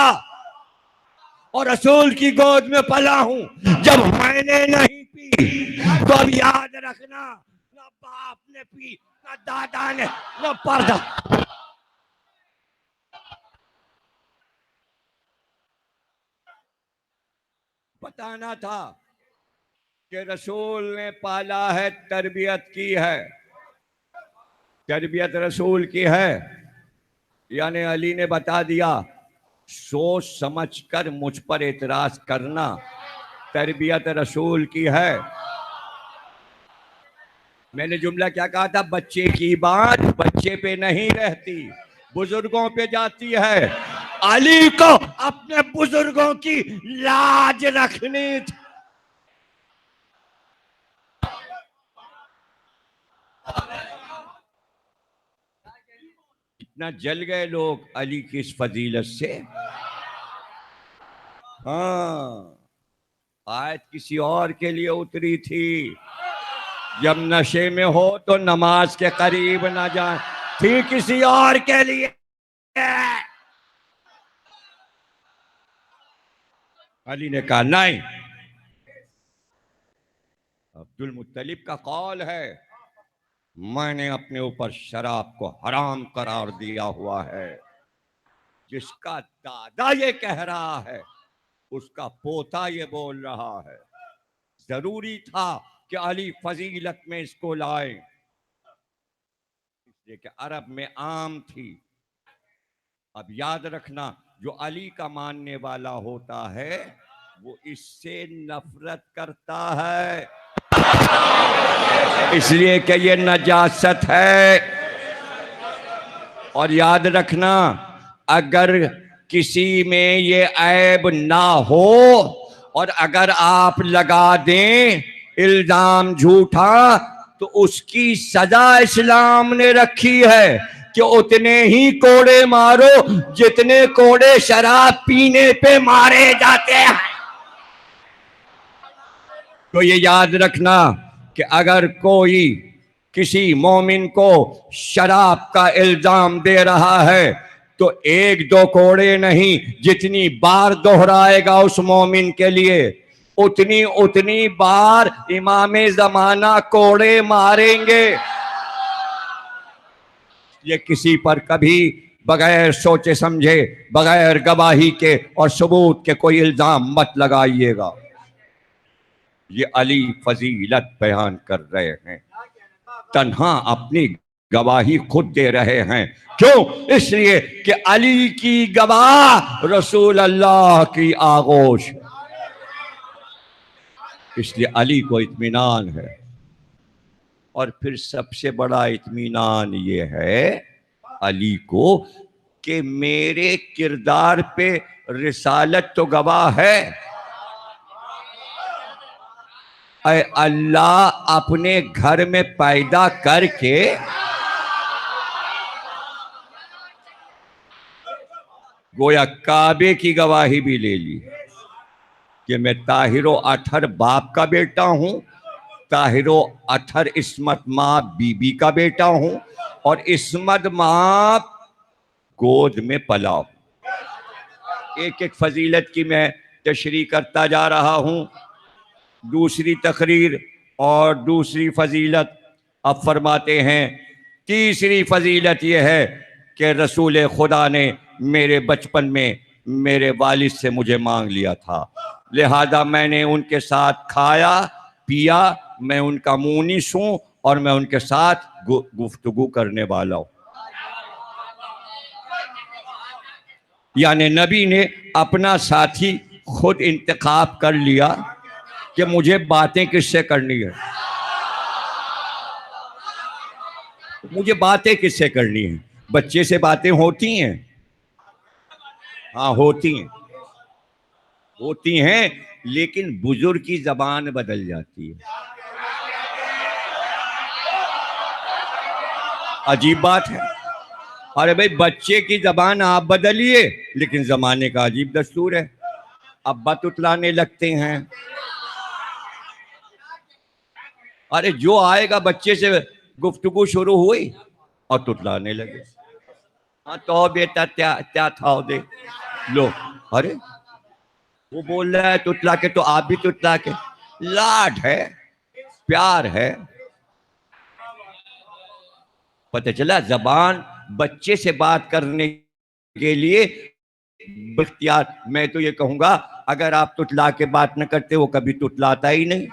اور رسول کی گود میں پلا ہوں. جب میں نے نہیں پی تو اب یاد رکھنا نہ باپ نے پی نہ دادا نے نہ پردہ. بتانا تھا کہ رسول نے پالا ہے، تربیت کی ہے، تربیت رسول کی ہے. یعنی علی نے بتا دیا سوچ سمجھ کر مجھ پر اعتراض کرنا، تربیت رسول کی ہے. میں نے جملہ کیا کہا تھا؟ بچے کی بات بچے پہ نہیں رہتی، بزرگوں پہ جاتی ہے. علی کو اپنے بزرگوں کی لاج رکھنی تھی. نہ جل گئے لوگ علی کی اس فضیلت سے؟ ہاں، آیت کسی اور کے لیے اتری تھی، جب نشے میں ہو تو نماز کے قریب نہ جائیں، تھی کسی اور کے لیے۔ علی نے کہا نہیں، عبد المطلب کا قول ہے میں نے اپنے اوپر شراب کو حرام قرار دیا ہوا ہے، جس کا دادا یہ کہہ رہا ہے اس کا پوتا یہ بول رہا ہے، ضروری تھا کہ علی فضیلت میں اس کو لائے، اس لیے کہ عرب میں عام تھی۔ اب یاد رکھنا، جو علی کا ماننے والا ہوتا ہے وہ اس سے نفرت کرتا ہے، اس لیے کہ یہ نجاست ہے۔ اور یاد رکھنا، اگر کسی میں یہ عیب نہ ہو اور اگر آپ لگا دیں الزام جھوٹا، تو اس کی سزا اسلام نے رکھی ہے کہ اتنے ہی کوڑے مارو جتنے کوڑے شراب پینے پہ مارے جاتے ہیں۔ تو یہ یاد رکھنا کہ اگر کوئی کسی مومن کو شراب کا الزام دے رہا ہے تو ایک دو کوڑے نہیں، جتنی بار دہرائے گا اس مومن کے لیے اتنی بار امام زمانہ کوڑے ماریں گے۔ یہ کسی پر کبھی بغیر سوچے سمجھے، بغیر گواہی کے اور ثبوت کے کوئی الزام مت لگائیے گا۔ یہ علی فضیلت بیان کر رہے ہیں، تنہا اپنی گواہی خود دے رہے ہیں، کیوں؟ اس لیے کہ علی کی گواہ رسول اللہ کی آغوش، اس لیے علی کو اطمینان ہے۔ اور پھر سب سے بڑا اطمینان یہ ہے علی کو کہ میرے کردار پہ رسالت تو گواہ ہے، اے اللہ اپنے گھر میں پیدا کر کے گویا کعبے کی گواہی بھی لے لی کہ میں طاہر و اطہر باپ کا بیٹا ہوں، طاہر و اطہر عصمت ماں بی بی کا بیٹا ہوں، اور عصمت ماں گود میں پلا ہوں۔ ایک ایک فضیلت کی میں تشریح کرتا جا رہا ہوں۔ دوسری تقریر اور دوسری فضیلت اب فرماتے ہیں، تیسری فضیلت یہ ہے کہ رسول خدا نے میرے بچپن میں میرے والد سے مجھے مانگ لیا تھا، لہذا میں نے ان کے ساتھ کھایا پیا، میں ان کا مونس ہوں اور میں ان کے ساتھ گفتگو کرنے والا ہوں۔ یعنی نبی نے اپنا ساتھی خود انتخاب کر لیا کہ مجھے باتیں کس سے کرنی ہے، مجھے باتیں کس سے کرنی ہیں۔ بچے سے باتیں ہوتی ہیں، ہاں ہوتی ہیں، لیکن بزرگ کی زبان بدل جاتی ہے۔ عجیب بات ہے، ارے بھائی بچے کی زبان آپ بدلیے، لیکن زمانے کا عجیب دستور ہے، ابا تتلانے لگتے ہیں۔ ارے جو آئے گا بچے سے گفتگو شروع ہوئی اور تتلانے لگے، ہاں تو بیٹا کیا تھا دے لو، ارے وہ بول رہا ہے تتلا کے تو آپ بھی تتلا کے، لاڈ ہے، پیار ہے۔ پتہ چلا زبان بچے سے بات کرنے کے لیے اختیار، میں تو یہ کہوں گا اگر آپ تتلا کے بات نہ کرتے وہ کبھی تتلاتا ہی نہیں۔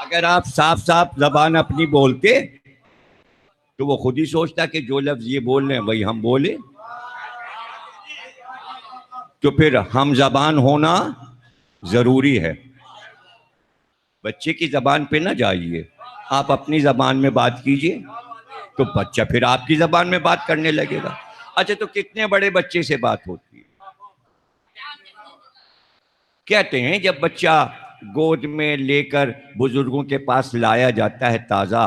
اگر آپ صاف صاف زبان اپنی بولتے تو وہ خود ہی سوچتا کہ جو لفظ یہ بول رہے ہیں وہی ہم بولے۔ تو پھر ہم زبان ہونا ضروری ہے۔ بچے کی زبان پہ نہ جائیے، آپ اپنی زبان میں بات کیجئے تو بچہ پھر آپ کی زبان میں بات کرنے لگے گا۔ اچھا تو کتنے بڑے بچے سے بات ہوتی ہے؟ کہتے ہیں جب بچہ گود میں لے کر بزرگوں کے پاس لایا جاتا ہے تازہ،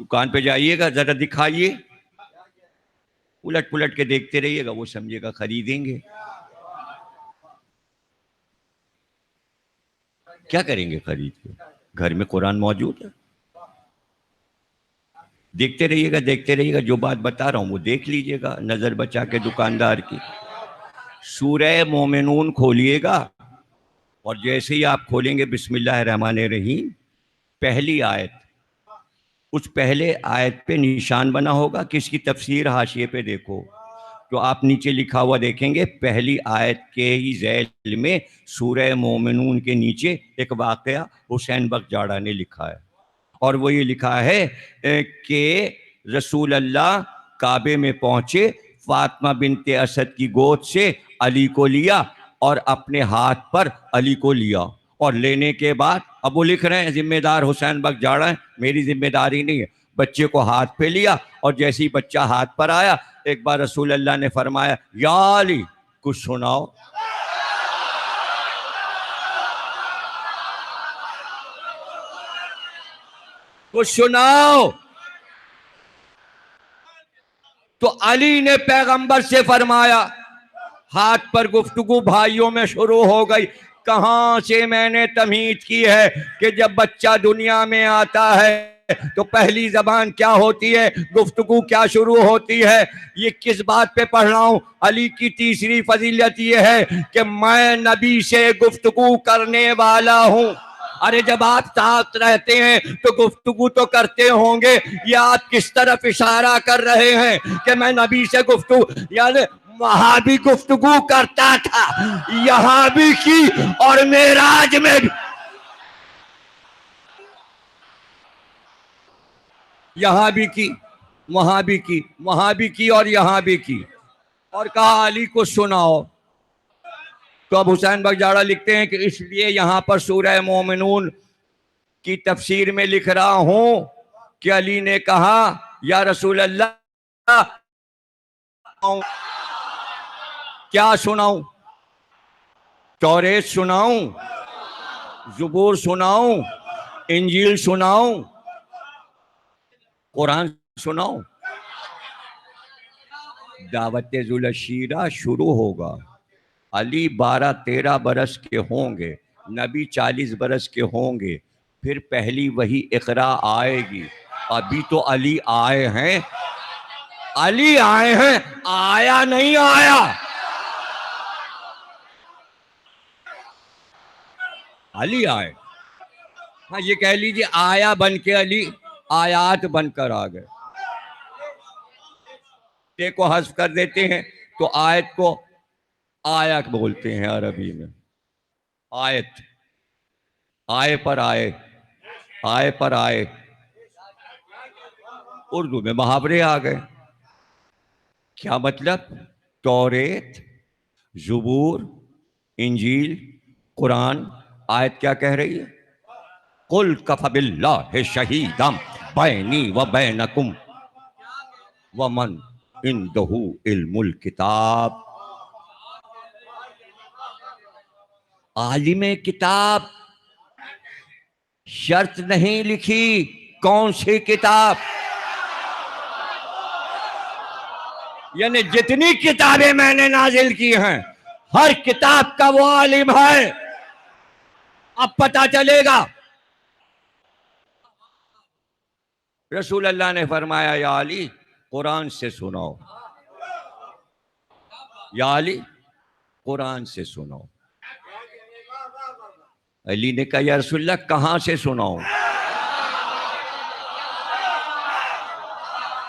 دکان پہ جائیے گا ذرا دکھائیے, الٹ پلٹ کے دیکھتے رہیے گا, وہ سمجھے گا خریدیں گے. کیا کریں گے خرید کے؟ گھر میں قرآن موجود ہے. دیکھتے رہیے گا, جو بات بتا رہا ہوں وہ دیکھ لیجئے گا, نظر بچا کے دکاندار کی. سورہ مومنون کھولیے گا, اور جیسے ہی آپ کھولیں گے بسم اللہ الرحمن الرحیم, پہلی آیت, اس پہلے آیت پہ نشان بنا ہوگا, کس کی تفسیر حاشیے پہ دیکھو تو آپ نیچے لکھا ہوا دیکھیں گے, پہلی آیت کے ہی ذیل میں سورہ مومنون کے نیچے ایک واقعہ حسین بخش جاڑا نے لکھا ہے, اور وہ یہ لکھا ہے کہ رسول اللہ کعبے میں پہنچے, فاطمہ بنت اسد کی گود سے علی کو لیا اور اپنے ہاتھ پر علی کو لیا, اور لینے کے بعد اب وہ لکھ رہے ہیں ذمہ دار حسین بخش جاڑا ہے, میری ذمہ داری نہیں ہے, بچے کو ہاتھ پہ لیا, اور جیسے ہی بچہ ہاتھ پر آیا ایک بار رسول اللہ نے فرمایا یا علی کچھ سناؤ. کچھ سناؤ. تو علی نے پیغمبر سے فرمایا, ہاتھ پر گفتگو بھائیوں میں شروع ہو گئی. کہاں سے میں نے تمہید کی ہے کہ جب بچہ دنیا میں آتا ہے تو پہلی زبان کیا ہوتی ہے, گفتگو کیا شروع ہوتی ہے. یہ کس بات پہ پڑھ رہا ہوں؟ علی کی تیسری فضیلت یہ ہے کہ میں نبی سے گفتگو کرنے والا ہوں. ارے جب آپ ساتھ رہتے ہیں تو گفتگو تو کرتے ہوں گے, یا آپ کس طرف اشارہ کر رہے ہیں کہ میں نبی سے گفتگو, یعنی وہاں بھی گفتگو کرتا تھا, یہاں بھی کی, اور معراج میں بھی, یہاں بھی کی, وہاں بھی کی, وہاں بھی کی, اور یہاں بھی کی, اور کہا علی کو سناؤ. تو اب حسین بخش جاڑا لکھتے ہیں کہ اس لیے یہاں پر سورہ مومنون کی تفسیر میں لکھ رہا ہوں کہ علی نے کہا یا رسول اللہ کیا سناؤں, توریت سناؤں, زبور سناؤں, انجیل سناؤں, قرآن سناؤں. دعوت ذوالشیرہ شروع ہوگا, علی 12-13 برس کے ہوں گے, نبی 40 برس کے ہوں گے, پھر پہلی وحی اقرا آئے گی. ابھی تو علی آئے ہیں, علی آئے ہیں, آیا نہیں آیا, علی آئے. ہاں یہ کہہ لیجیے آیا بن کے علی, آیات بن کر آ گئے. تے کو حذف کر دیتے ہیں تو آیت کو آیا بولتے ہیں عربی میں. آیت, آئے پر آئے, آئے پر آئے. اردو میں محاورے آ گئے. کیا مطلب؟ توریت, زبور, انجیل, قرآن. آیت کیا کہہ رہی ہے؟ قل کفی باللہ شہیدا بینی و بینکم ومن عندہ علم الکتاب. عالم کتاب شرط نہیں لکھی, کون سی کتاب؟ یعنی جتنی کتابیں میں نے نازل کی ہیں ہر کتاب کا وہ عالم ہے. اب پتہ چلے گا. رسول اللہ نے فرمایا یا علی قرآن سے سناؤ, یا علی قرآن سے سناؤ. علی نے کہا یا رسول اللہ کہاں سے سناؤں,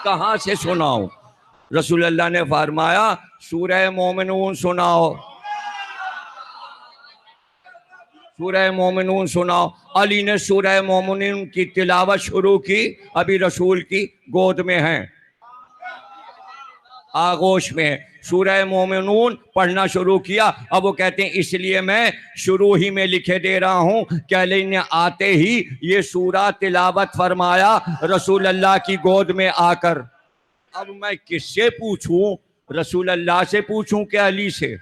کہاں سے سناؤں؟ رسول اللہ نے فرمایا سورہ مومنون سناؤ, سورہ مومنون سناؤ. علی نے سورہ مومنون کی تلاوت شروع کی, ابھی رسول کی گود میں ہیں, آغوش میں. سورہ مومنون پڑھنا شروع کیا. اب وہ کہتے ہیں اس لیے میں شروع ہی میں لکھے دے رہا ہوں کہ علی نے آتے ہی یہ سورہ تلاوت فرمایا رسول اللہ کی گود میں آ کر. اب میں کس سے پوچھوں؟ رسول اللہ سے پوچھوں کہ علی سے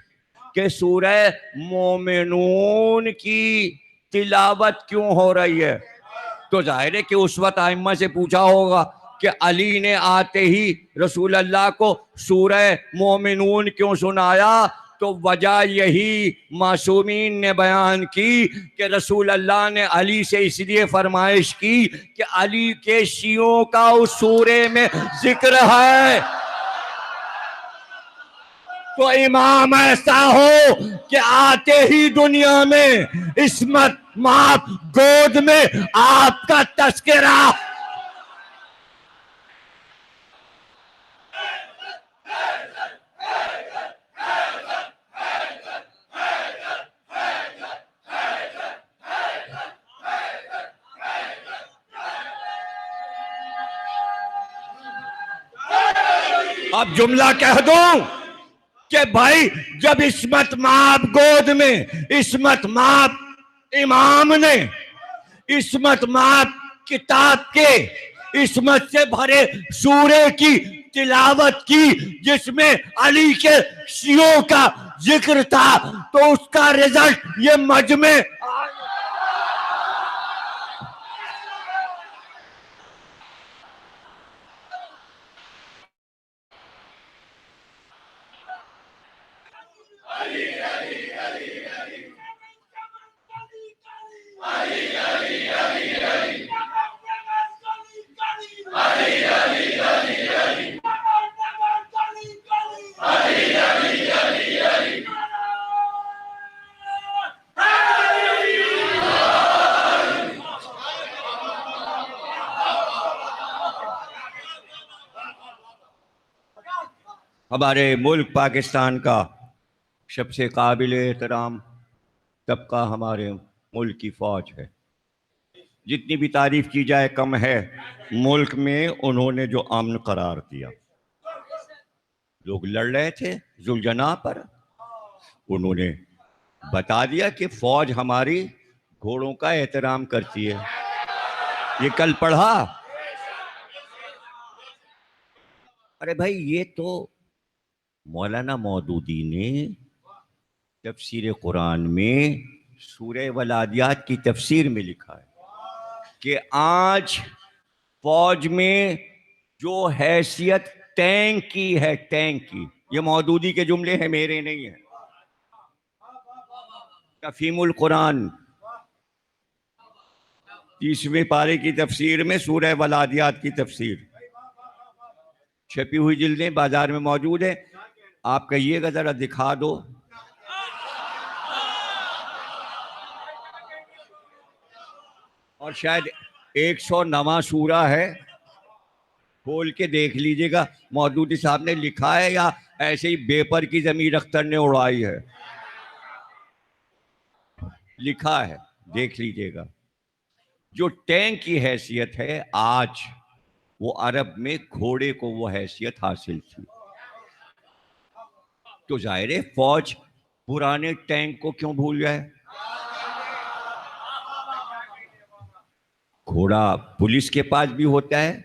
کہ سورہ مومنون کی تلاوت کیوں ہو رہی ہے؟ تو ظاہر ہے کہ اس وقت ائمہ سے پوچھا ہوگا کہ علی نے آتے ہی رسول اللہ کو سورہ مومنون کیوں سنایا؟ تو وجہ یہی معصومین نے بیان کی کہ رسول اللہ نے علی سے اس لیے فرمائش کی کہ علی کے شیعوں کا اس سورے میں ذکر ہے، تو امام ایسا ہو کہ آتے ہی دنیا میں عصمت ماں گود میں آپ کا تذکرہ۔ اب جملہ کہہ دوں کہ بھائی جب عصمت مآب گود میں عصمت مآب امام نے عصمت مآب کتاب کے عصمت سے بھرے سورے کی تلاوت کی جس میں علی کے شیعوں کا ذکر تھا، تو اس کا رزلٹ یہ مجمع ہمارے ملک پاکستان کا سب سے قابل احترام طبقہ ہمارے ملک کی فوج ہے۔ جتنی بھی تعریف کی جائے کم ہے۔ ملک میں انہوں نے جو امن قرار دیا، لوگ لڑ رہے تھے ذوالجناح پر، انہوں نے بتا دیا کہ فوج ہماری گھوڑوں کا احترام کرتی ہے۔ یہ کل پڑھا؟ ارے بھائی یہ تو مولانا مودودی نے تفسیر قرآن میں سورہ ولادیات کی تفسیر میں لکھا ہے کہ آج فوج میں جو حیثیت ٹینک کی ہے، ٹینک کی، یہ مودودی کے جملے ہیں، میرے نہیں ہیں، تفہیم القرآن 30ویں پارے کی تفسیر میں سورہ ولادیات کی تفسیر چھپی ہوئی جلدیں بازار میں موجود ہیں، آپ کہیے گا ذرا دکھا دو۔ اور شاید 109واں سورہ ہے، کھول کے دیکھ لیجئے گا مودودی صاحب نے لکھا ہے یا ایسے ہی بے پر کی ضمیر اختر نے اڑائی ہے، لکھا ہے، دیکھ لیجئے گا۔ جو ٹینک کی حیثیت ہے آج، وہ عرب میں گھوڑے کو وہ حیثیت حاصل تھی۔ تو ظاہر ہے فوج پرانے ٹینک کو کیوں بھول جائے؟ گھوڑا پولیس کے پاس بھی ہوتا ہے،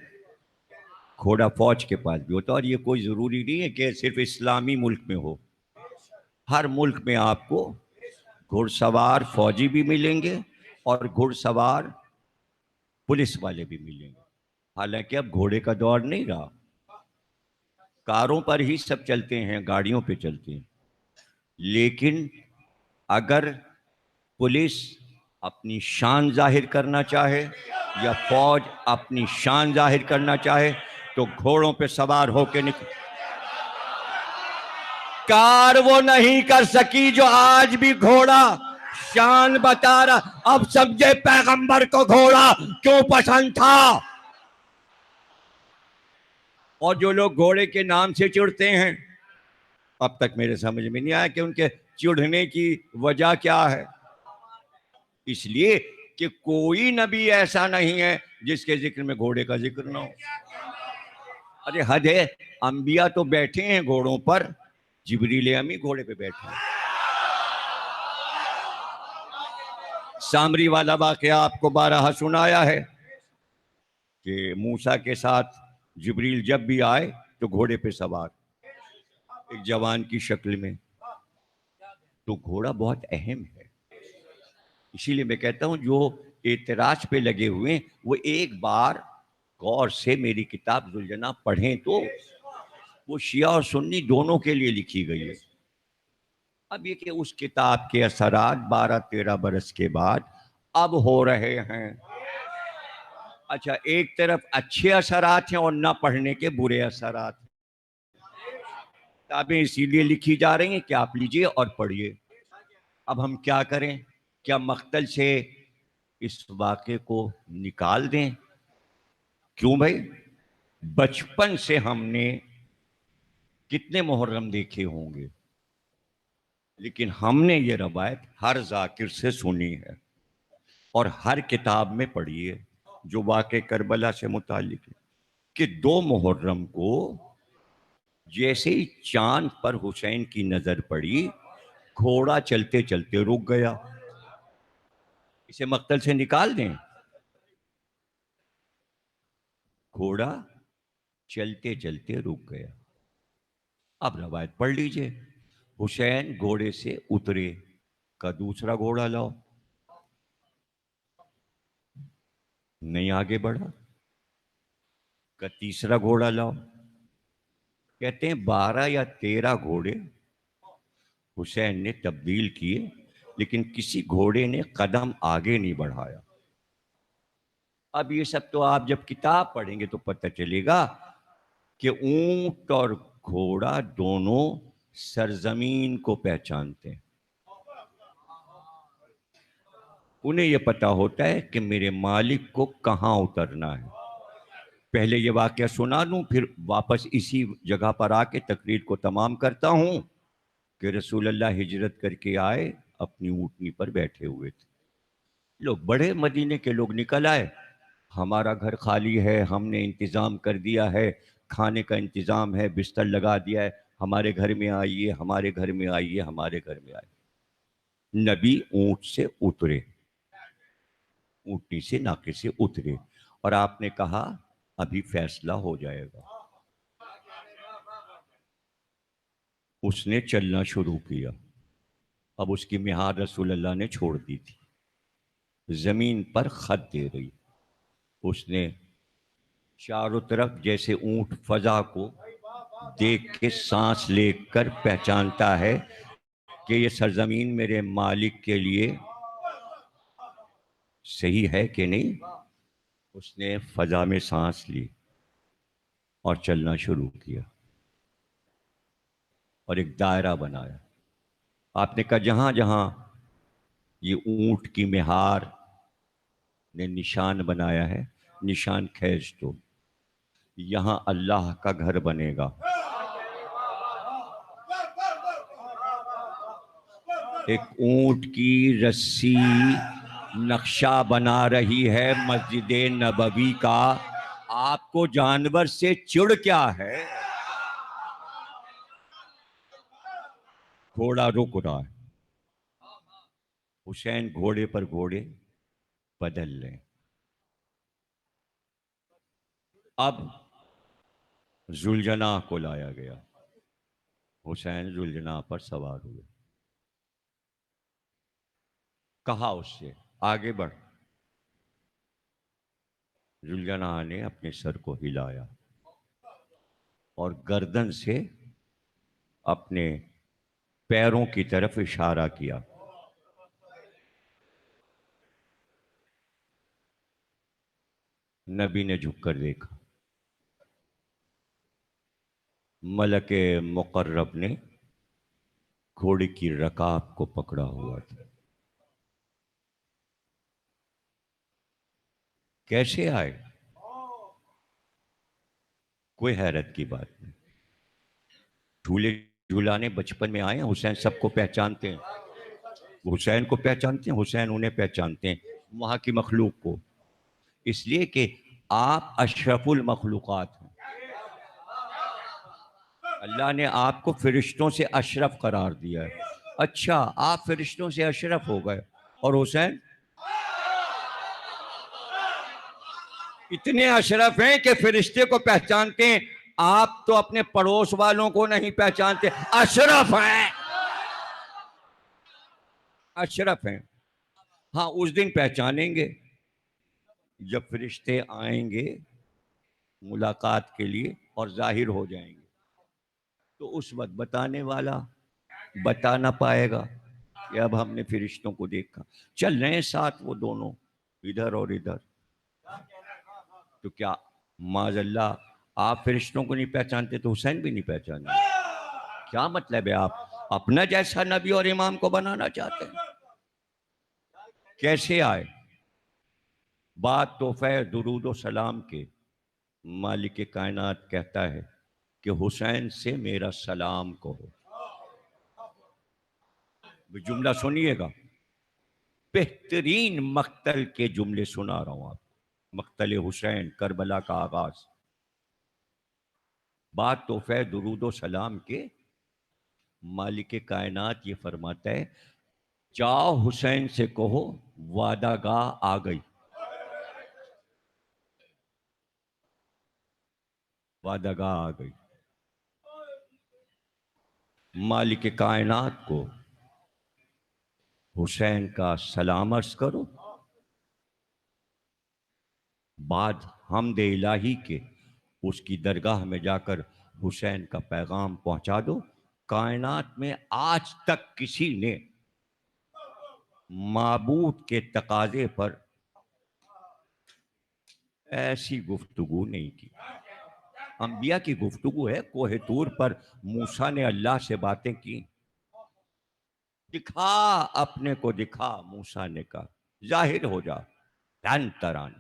گھوڑا فوج کے پاس بھی ہوتا ہے، اور یہ کوئی ضروری نہیں ہے کہ صرف اسلامی ملک میں ہو۔ ہر ملک میں آپ کو گھڑ سوار فوجی بھی ملیں گے اور گھڑ سوار پولیس والے بھی ملیں گے۔ حالانکہ اب گھوڑے کا دور نہیں رہا، کاروں پر ہی سب چلتے ہیں، گاڑیوں پہ چلتے ہیں۔ لیکن اگر پولیس اپنی شان ظاہر کرنا چاہے یا فوج اپنی شان ظاہر کرنا چاہے تو گھوڑوں پہ سوار ہو کے کار وہ نہیں کر سکی جو آج بھی گھوڑا شان بتا رہا۔ اب سمجھے پیغمبر کو گھوڑا کیوں پسند تھا۔ اور جو لوگ گھوڑے کے نام سے چڑھتے ہیں، اب تک میرے سمجھ میں نہیں آیا کہ ان کے چڑھنے کی وجہ کیا ہے۔ اس لیے کہ کوئی نبی ایسا نہیں ہے جس کے ذکر میں گھوڑے کا ذکر نہ ہو۔ ارے حد ہے، انبیاء تو بیٹھے ہیں گھوڑوں پر، جبریل امی گھوڑے پہ بیٹھے ہیں۔ سامری والا واقعہ آپ کو بارہا سنایا ہے کہ موسیٰ کے ساتھ جبریل جب بھی آئے تو گھوڑے پہ سوار، ایک جوان کی شکل میں۔ تو گھوڑا بہت اہم ہے، اسی لیے میں کہتا ہوں جو اعتراض پہ لگے ہوئے ہیں، وہ ایک بار غور سے میری کتاب ذوالجناح پڑھیں تو وہ شیعہ اور سنی دونوں کے لیے لکھی گئی ہے۔ اب یہ کہ اس کتاب کے اثرات 12-13 برس کے بعد اب ہو رہے ہیں۔ اچھا، ایک طرف اچھے اثرات ہیں اور نہ پڑھنے کے برے اثرات ہیں۔ کتابیں اسی لیے لکھی جا رہی ہیں کہ آپ لیجئے اور پڑھیے۔ اب ہم کیا کریں؟ کیا مقتل سے اس واقعے کو نکال دیں؟ کیوں بھائی؟ بچپن سے ہم نے کتنے محرم دیکھے ہوں گے، لیکن ہم نے یہ روایت ہر ذاکر سے سنی ہے اور ہر کتاب میں پڑھی ہے جو واقع کربلا سے متعلق ہے، کہ 2 محرم کو جیسے ہی چاند پر حسین کی نظر پڑی، گھوڑا چلتے چلتے رک گیا۔ اسے مقتل سے نکال دیں؟ گھوڑا چلتے چلتے رک گیا۔ اب روایت پڑھ لیجئے، حسین گھوڑے سے اترے، کا دوسرا گھوڑا لاؤ، نہیں آگے بڑھا، کا تیسرا گھوڑا لاؤ۔ کہتے ہیں 12 یا 13 گھوڑے حسین نے تبدیل کیے، لیکن کسی گھوڑے نے قدم آگے نہیں بڑھایا۔ اب یہ سب تو آپ جب کتاب پڑھیں گے تو پتہ چلے گا کہ اونٹ اور گھوڑا دونوں سرزمین کو پہچانتے ہیں۔ انہیں یہ پتا ہوتا ہے کہ میرے مالک کو کہاں اترنا ہے۔ پہلے یہ واقعہ سنا دوں، پھر واپس اسی جگہ پر آ کے تقریر کو تمام کرتا ہوں کہ رسول اللہ ہجرت کر کے آئے، اپنی اونٹنی پر بیٹھے ہوئے تھے، لوگ بڑے مدینے کے لوگ نکل آئے، ہمارا گھر خالی ہے، ہم نے انتظام کر دیا ہے، کھانے کا انتظام ہے، بستر لگا دیا ہے، ہمارے گھر میں آئیے، ہمارے گھر میں آئیے، ہمارے گھر میں آئیے۔ نبی اونٹ سے اترے، اونٹنی سے ناقے سے اترے، اور آپ نے کہا ابھی فیصلہ ہو جائے گا۔ اس نے چلنا شروع کیا۔ اب اس کی مہار رسول اللہ نے چھوڑ دی تھی، زمین پر خط دے رہی۔ اس نے چاروں طرف جیسے اونٹ فضا کو دیکھ کے سانس لے کر پہچانتا ہے کہ یہ سرزمین میرے مالک کے لیے صحیح ہے کہ نہیں، اس نے فضا میں سانس لی اور چلنا شروع کیا اور ایک دائرہ بنایا۔ آپ نے کہا جہاں جہاں یہ اونٹ کی مہار نے نشان بنایا ہے، نشان کھینچ دو، یہاں اللہ کا گھر بنے گا۔ ایک اونٹ کی رسی نقشہ بنا رہی ہے مسجد نبوی کا، آپ کو جانور سے چڑ کیا ہے؟ گھوڑا رک رہا ہے، حسین گھوڑے پر گھوڑے بدل لیں۔ اب ذوالجناح کو لایا گیا، حسین ذوالجناح پر سوار ہوئے، کہا اس سے آگے بڑھ۔ ذوالجناح نے اپنے سر کو ہلایا اور گردن سے اپنے پیروں کی طرف اشارہ کیا۔ نبی نے جھک کر دیکھا، ملک مقرب نے گھوڑے کی رکاب کو پکڑا ہوا تھا۔ کیسے آئے؟ کوئی حیرت کی بات نہیں، جھولے جھولانے بچپن میں آئے ہیں، حسین سب کو پہچانتے ہیں، حسین کو پہچانتے ہیں، حسین انہیں پہچانتے ہیں، وہاں کی مخلوق کو، اس لیے کہ آپ اشرف المخلوقات ہیں۔ اللہ نے آپ کو فرشتوں سے اشرف قرار دیا ہے۔ اچھا، آپ فرشتوں سے اشرف ہو گئے، اور حسین اتنے اشرف ہیں کہ فرشتے کو پہچانتے ہیں، آپ تو اپنے پڑوس والوں کو نہیں پہچانتے، اشرف ہیں، اشرف ہیں۔ ہاں اس دن پہچانیں گے جب فرشتے آئیں گے ملاقات کے لیے اور ظاہر ہو جائیں گے تو اس وقت بتانے والا بتا نہ پائے گا کہ اب ہم نے فرشتوں کو دیکھا. چل رہے ہیں ساتھ وہ دونوں ادھر اور ادھر, تو کیا معاذ اللہ آپ فرشتوں کو نہیں پہچانتے تو حسین بھی نہیں پہچانے؟ کیا مطلب ہے آپ اپنا جیسا نبی اور امام کو بنانا چاہتے ہیں؟ کیسے آئے؟ بات تحفہ درود و سلام کے مالک کائنات کہتا ہے کہ حسین سے میرا سلام کہو. جملہ سنیے گا, بہترین مقتل کے جملے سنا رہا ہوں آپ. مقتل حسین, کربلا کا آغاز. بات تحفہ درود و سلام کے مالک کائنات یہ فرماتا ہے, جاؤ حسین سے کہو وعدہ گاہ آ گئی. وعدہ گاہ آ گئی. مالک کائنات کو حسین کا سلام عرض کرو, بعد حمد الہی کے اس کی درگاہ میں جا کر حسین کا پیغام پہنچا دو. کائنات میں آج تک کسی نے معبود کے تقاضے پر ایسی گفتگو نہیں کی. انبیاء کی گفتگو ہے. کوہ طور پر موسیٰ نے اللہ سے باتیں کی, دکھا اپنے کو دکھا. موسیٰ نے کہا ظاہر ہو جا, لن ترانی,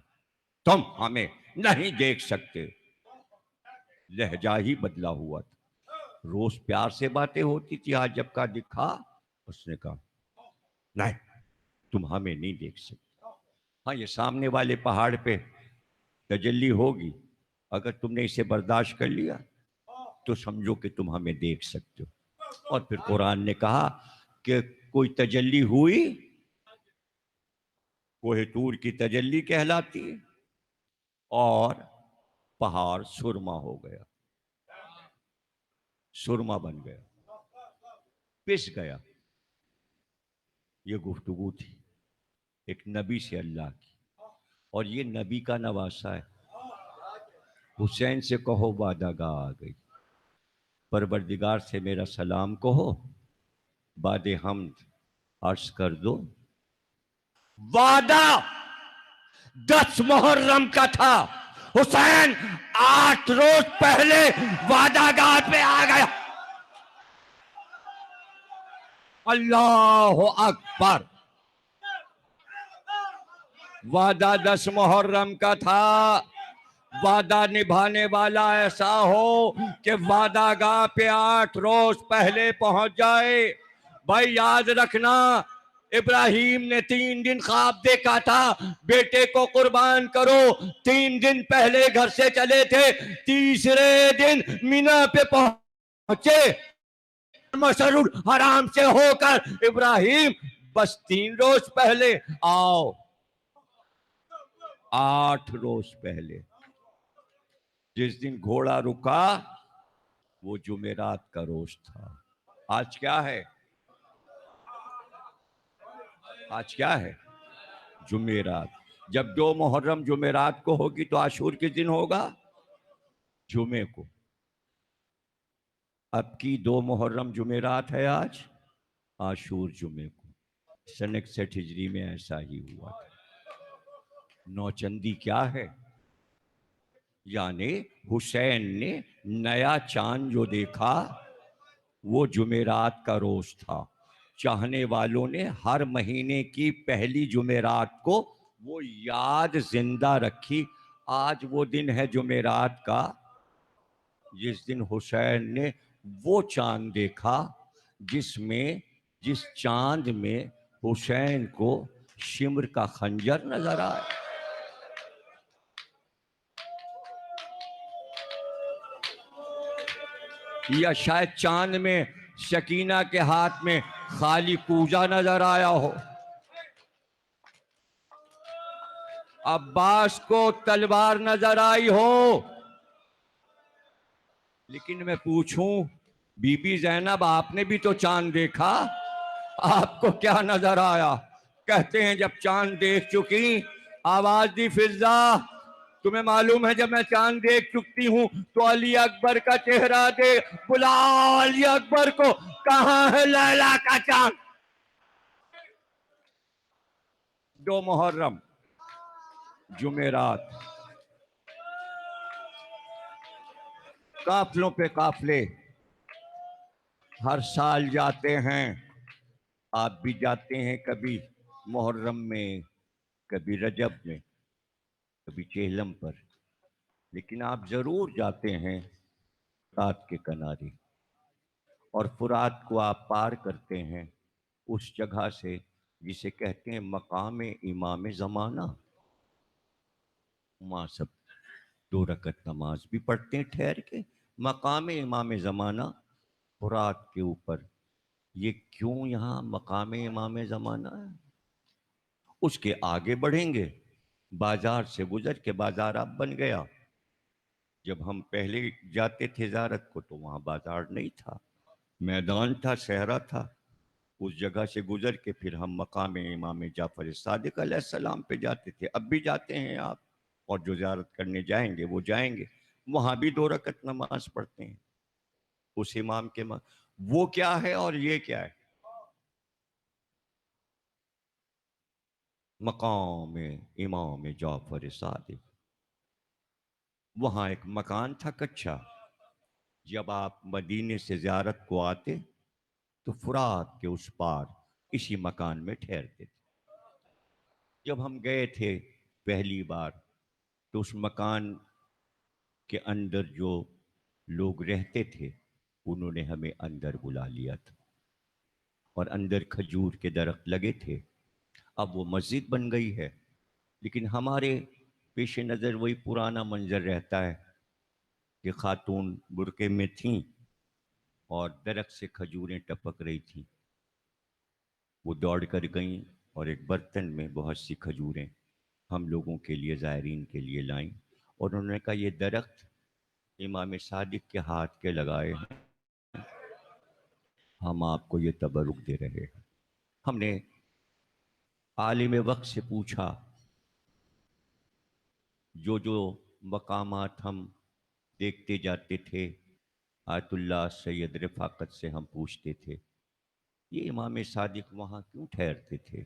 تم ہمیں نہیں دیکھ سکتے. لہجہ ہی بدلا ہوا تھا. روز پیار سے باتیں ہوتی تھی, آج جب کا دکھا اس نے کہا نہیں تم ہمیں نہیں دیکھ سکتے. ہاں یہ سامنے والے پہاڑ پہ تجلی ہوگی, اگر تم نے اسے برداشت کر لیا تو سمجھو کہ تم ہمیں دیکھ سکتے ہو. اور پھر قرآن نے کہا کہ کوئی تجلی ہوئی, کوہ طور کی تجلی کہلاتی ہے, اور پہاڑ سرما ہو گیا, سرما بن گیا, پس گیا. یہ گفتگو تھی ایک نبی سے اللہ کی, اور یہ نبی کا نواسہ ہے. حسین سے کہو وعدہ گاہ آ گئی. پروردگار سے میرا سلام کہو, بعد حمد عرض کر دو وعدہ 10 محرم کا تھا, حسین 8 روز پہلے وعدہ گاہ پہ آ گیا. اللہ اکبر. وعدہ 10 محرم کا تھا, وعدہ نبھانے والا ایسا ہو کہ وعدہ گاہ پہ 8 روز پہلے پہنچ جائے. بھائی یاد رکھنا, ابراہیم نے 3 دن خواب دیکھا تھا بیٹے کو قربان کرو. 3 دن پہلے گھر سے چلے تھے, تیسرے دن مینا پہ پہنچے. مشعر الحرام سے ہو کر ابراہیم بس 3 روز پہلے آؤ. 8 روز پہلے جس دن گھوڑا رکا وہ جمعرات کا روز تھا. آج کیا ہے؟ آج کیا ہے؟ جمعرات. جب 2 محرم جمعرات کو ہوگی تو عاشور کس دن ہوگا؟ جمعے کو. اب کی 2 محرم جمعرات ہے, آج عاشور جمعے کو. سن 61 ہجری میں ایسا ہی ہوا تھا. نوچندی کیا ہے؟ یعنی حسین نے نیا چاند جو دیکھا وہ جمعرات کا روز تھا. چاہنے والوں نے ہر مہینے کی پہلی جمعرات کو وہ یاد زندہ رکھی. آج وہ دن ہے جمعرات کا جس دن حسین نے وہ چاند دیکھا جس چاند میں حسین کو شمر کا خنجر نظر آیا. یا شاید چاند میں سکینہ کے ہاتھ میں خالی کوزہ نظر آیا ہو, عباس کو تلوار نظر آئی ہو. لیکن میں پوچھوں بی بی زینب آپ نے بھی تو چاند دیکھا, آپ کو کیا نظر آیا؟ کہتے ہیں جب چاند دیکھ چکی آواز دی فضا. تمہیں معلوم ہے جب میں چاند دیکھ چکتی ہوں تو علی اکبر کا چہرہ دے. بلا علی اکبر کو. کہاں ہے لیلا کا چاند؟ 2 محرم جمعرات. قافلوں پہ قافلے ہر سال جاتے ہیں. آپ بھی جاتے ہیں کبھی محرم میں، کبھی رجب میں، کبھی چہلم پر، لیکن آپ ضرور جاتے ہیں فرات کے کنارے. اور فرات کو آپ پار کرتے ہیں اس جگہ سے جسے کہتے ہیں مقام امام زمانہ. وہاں سب 2 رکعت نماز بھی پڑھتے ہیں ٹھہر کے. مقام امام زمانہ فرات کے اوپر. یہ کیوں یہاں مقام امام زمانہ ہے؟ اس کے آگے بڑھیں گے. بازار سے گزر کے بازار اب بن گیا. جب ہم پہلے جاتے تھے زیارت کو تو وہاں بازار نہیں تھا، میدان تھا، صحرا تھا. اس جگہ سے گزر کے پھر ہم مقام امام جعفر صادق علیہ السلام پہ جاتے تھے. اب بھی جاتے ہیں آپ، اور جو زیارت کرنے جائیں گے وہ جائیں گے. وہاں بھی 2 رکعت نماز پڑھتے ہیں اس امام کے وہ کیا ہے اور یہ کیا ہے؟ مقام امام جعفر صادق. وہاں ایک مکان تھا کچا. جب آپ مدینے سے زیارت کو آتے تو فرات کے اس پار اسی مکان میں ٹھہرتے تھے. جب ہم گئے تھے پہلی بار تو اس مکان کے اندر جو لوگ رہتے تھے انہوں نے ہمیں اندر بلا لیا تھا، اور اندر کھجور کے درخت لگے تھے. اب وہ مسجد بن گئی ہے، لیکن ہمارے پیش نظر وہی پرانا منظر رہتا ہے کہ خاتون برقعے میں تھیں اور درخت سے کھجوریں ٹپک رہی تھیں. وہ دوڑ کر گئیں اور ایک برتن میں بہت سی کھجوریں ہم لوگوں کے لیے، زائرین کے لیے لائیں، اور انہوں نے کہا یہ درخت امام صادق کے ہاتھ کے لگائے ہیں، ہم آپ کو یہ تبرک دے رہے ہیں. ہم نے عالم وقت سے پوچھا. جو مقامات ہم دیکھتے جاتے تھے آیت اللہ سید رفاقت سے ہم پوچھتے تھے یہ امام صادق وہاں کیوں ٹھہرتے تھے؟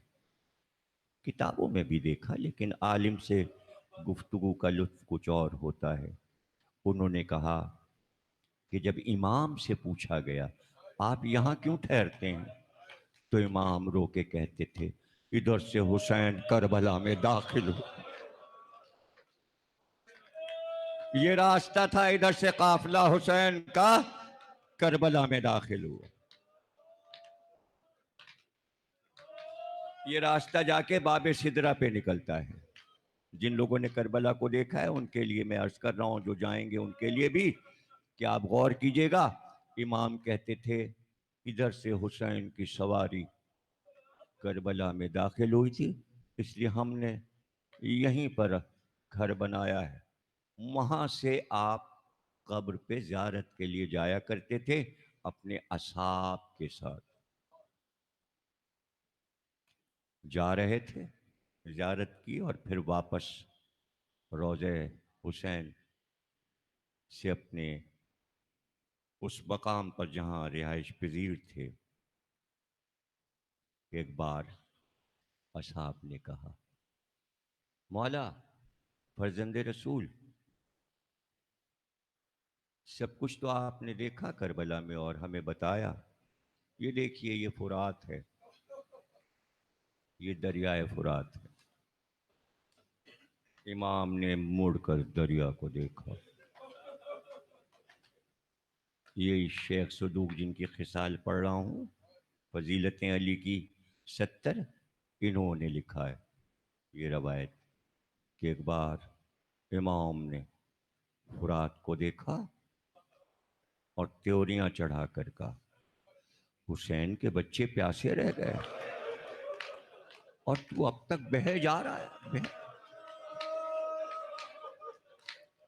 کتابوں میں بھی دیکھا، لیکن عالم سے گفتگو کا لطف کچھ اور ہوتا ہے. انہوں نے کہا کہ جب امام سے پوچھا گیا آپ یہاں کیوں ٹھہرتے ہیں تو امام رو کے کہتے تھے ادھر سے حسین کربلا میں داخل ہو. یہ راستہ تھا ادھر سے قافلہ حسین کا کربلا میں داخل ہوا. یہ راستہ جا کے باب سدرہ پہ نکلتا ہے. جن لوگوں نے کربلا کو دیکھا ہے ان کے لیے میں عرض کر رہا ہوں، جو جائیں گے ان کے لیے بھی کہ آپ غور کیجئے گا. امام کہتے تھے ادھر سے حسین کی سواری کربلا میں داخل ہوئی تھی، اس لیے ہم نے یہیں پر گھر بنایا ہے. وہاں سے آپ قبر پہ زیارت کے لیے جایا کرتے تھے اپنے اصحاب کے ساتھ. جا رہے تھے، زیارت کی، اور پھر واپس روضہ حسین سے اپنے اس مقام پر جہاں رہائش پذیر تھے. ایک بار اصحاب نے کہا مولا فرزند رسول سب کچھ تو آپ نے دیکھا کربلا میں اور ہمیں بتایا، یہ دیکھیے یہ فرات ہے، یہ دریائے فرات ہے. امام نے مڑ کر دریا کو دیکھا. یہ شیخ صدوق جن کی خصال پڑھ رہا ہوں، فضیلتیں علی کی 70، انہوں نے لکھا ہے یہ روایت کہ ایک بار امام نے فرات کو دیکھا اور تیوریاں چڑھا کر کہا حسین کے بچے پیاسے رہ گئے اور تو اب تک بہے جا رہا ہے.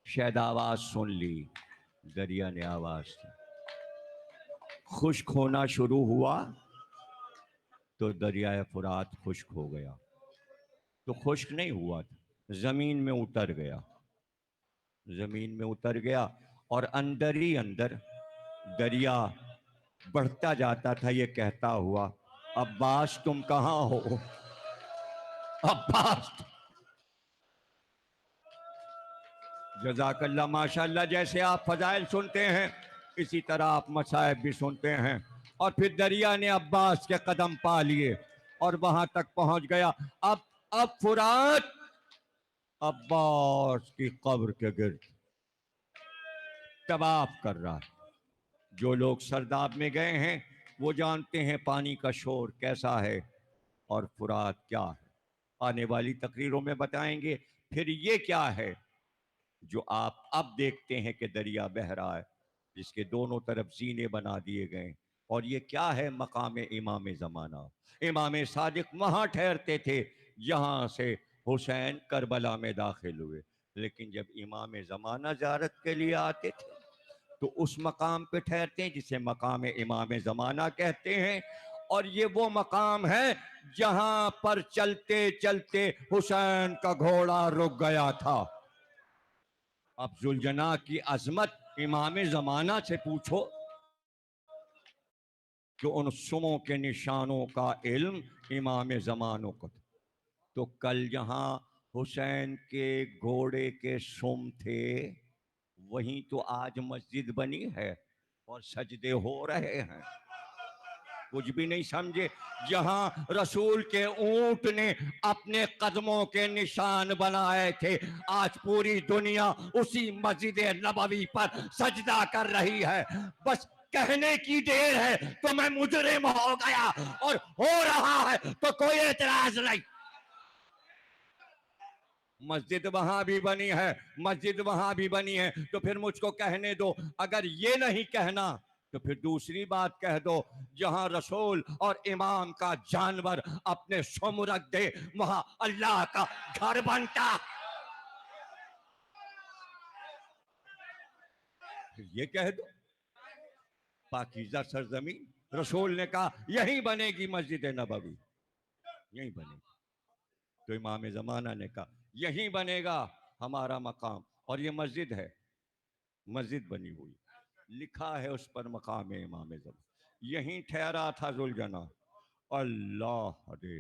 شاید آواز سن لی، دریا نے آواز دی. خشک ہونا شروع ہوا تو دریائے فرات خشک ہو گیا. تو خشک نہیں ہوا تھا, زمین میں اتر گیا, زمین میں اتر گیا اور اندر ہی اندر دریا بڑھتا جاتا تھا یہ کہتا ہوا, عباس تم کہاں ہو, عباس. جزاک اللہ, ماشاء اللہ. جیسے آپ فضائل سنتے ہیں اسی طرح آپ مصائب بھی سنتے ہیں. اور پھر دریا نے عباس کے قدم پا لیے اور وہاں تک پہنچ گیا. اب فرات عباس کی قبر کے گرد طواف کر رہا ہے. جو لوگ سرداب میں گئے ہیں وہ جانتے ہیں پانی کا شور کیسا ہے اور فرات کیا ہے. آنے والی تقریروں میں بتائیں گے. پھر یہ کیا ہے جو آپ اب دیکھتے ہیں کہ دریا بہہ رہا ہے, جس کے دونوں طرف زینے بنا دیے گئے, اور یہ کیا ہے مقام امام زمانہ. امام صادق وہاں ٹھہرتے تھے جہاں سے حسین کربلا میں داخل ہوئے, لیکن جب امام زمانہ زیارت کے لیے آتے تھے تو اس مقام پہ ٹھہرتے ہیں جسے مقام امام زمانہ کہتے ہیں. اور یہ وہ مقام ہے جہاں پر چلتے چلتے حسین کا گھوڑا رک گیا تھا. اب ذوالجناح کی عظمت امام زمانہ سے پوچھو کہ ان سموں کے نشانوں کا علم امام زمانوں کو. تو کل جہاں حسین کے گھوڑے کے سم تھے وہیں تو آج مسجد بنی ہے اور سجدے ہو رہے ہیں. کچھ بھی نہیں سمجھے. جہاں رسول کے اونٹ نے اپنے قدموں کے نشان بنائے تھے آج پوری دنیا اسی مسجد نبوی پر سجدہ کر رہی ہے. بس کہنے کی دیر ہے تو میں مجرم ہو گیا, اور ہو رہا ہے تو کوئی اعتراض نہیں. مسجد وہاں بھی بنی ہے, مسجد وہاں بھی بنی ہے, تو پھر مجھ کو کہنے دو. اگر یہ نہیں کہنا تو پھر دوسری بات کہہ دو, جہاں رسول اور امام کا جانور اپنے سم رکھ دے وہاں اللہ کا گھر بنتا. یہ کہہ دو پاکیزہ سرزمین. رسول نے کہا یہیں بنے گی مسجد نبوی, یہیں بنے گی. تو امام زمانہ نے کہا یہیں بنے گا ہمارا مقام, اور یہ مسجد ہے, مسجد بنی ہوئی, لکھا ہے اس پر مقام امام زمانہ. یہیں ٹھہرا تھا ذوالجناح. اللہ دے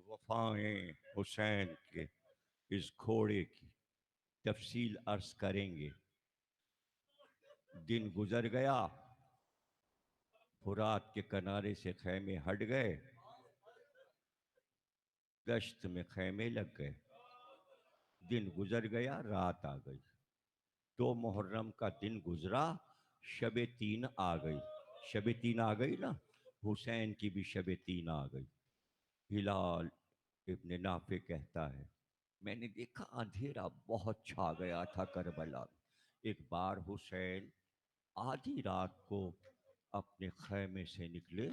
وفائیں حسین کے اس گھوڑے کی تفصیل عرض کریں گے. دن گزر گیا, فرات کے کنارے سے خیمے ہٹ گئے, گشت میں خیمے لگ گئے. دن گزر گیا, رات آ گئی. 2 محرم کا دن گزرا, شب 3 آ گئی. شب 3 آ گئی نا, حسین کی بھی شب 3 آ گئی. ہلال ابن نافع کہتا ہے میں نے دیکھا اندھیرا بہت چھا گیا تھا کربلا میں. ایک بار حسین آدھی رات کو اپنے خیمے سے نکلے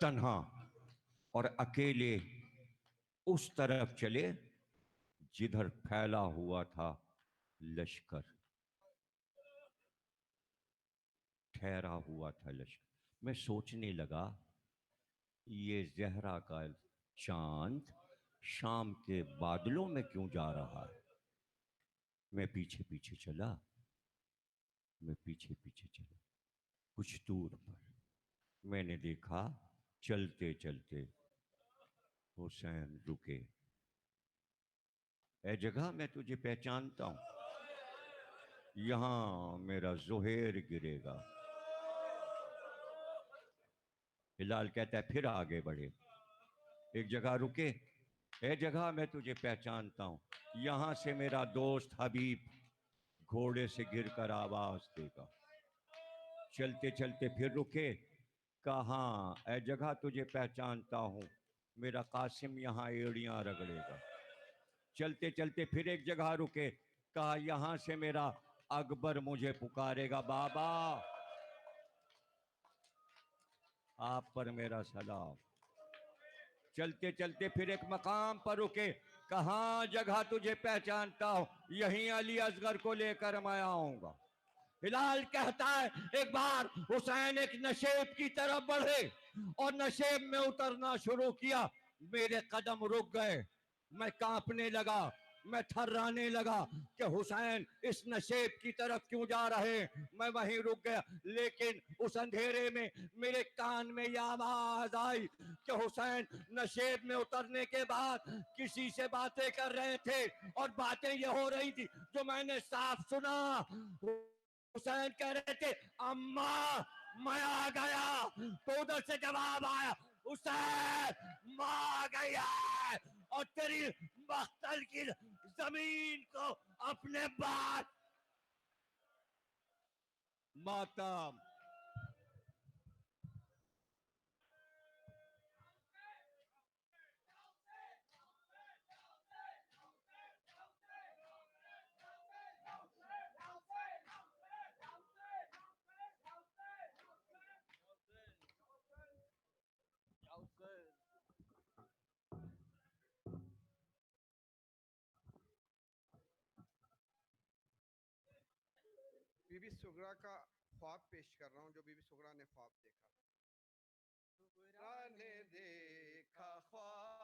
تنہا اور اکیلے اس طرف چلے جدھر پھیلا ہوا تھا لشکر, ٹھہرا ہوا تھا لشکر. میں سوچنے لگا یہ زہرا کا چاند شام کے بادلوں میں کیوں جا رہا ہے. میں پیچھے پیچھے چلا, کچھ دور پر میں نے دیکھا چلتے چلتے حسین رکے. اے جگہ میں تجھے پہچانتا ہوں, یہاں میرا زہیر گرے گا. ہلال کہتا ہے پھر آگے بڑھے, ایک جگہ رکے. اے جگہ میں تجھے پہچانتا ہوں, یہاں سے میرا دوست حبیب گھوڑے سے گر کر آواز دے گا. چلتے چلتے پھر رکے, کہاں اے جگہ تجھے پہچانتا ہوں, میرا قاسم یہاں ایڑیاں رگڑے گا. چلتے چلتے پھر ایک جگہ رکے, کہا یہاں سے میرا اکبر مجھے پکارے گا. بابا آپ پر میرا سلام. چلتے چلتے پھر ایک مقام پر رکے, کہاں جگہ تجھے پہچانتا ہوں, یہیں علی اصغر کو لے کر میں آؤں گا. ہلال کہتا ہے ایک بار حسین ایک نشیب کی طرف بڑھے, اور نشیب میں اترنا شروع کیا، میرے قدم رک گئے، میں کانپنے لگا، میں تھرانے لگا کہ حسین اس نشیب کی طرف کیوں جا رہے ہیں، میں وہیں رک گیا۔ لیکن اس اندھیرے میں میرے کان میں یہ آواز آئی کہ حسین نشیب میں اترنے کے بعد کسی سے باتیں کر رہے تھے، اور باتیں یہ ہو رہی تھی جو میں نے صاف سنا۔ حسین کہہ رہے تھے اماں میں آ گیا، تو ادھر سے جواب آیا حسین ماں آ گئی ہے، اور تیری مقتل کی زمین کو اپنے بعد ماتم۔ بی بی سغرا کا خواب پیش کر رہا ہوں جو بی بی سغرا نے خواب دیکھا۔ سغرا نے دیکھا خواب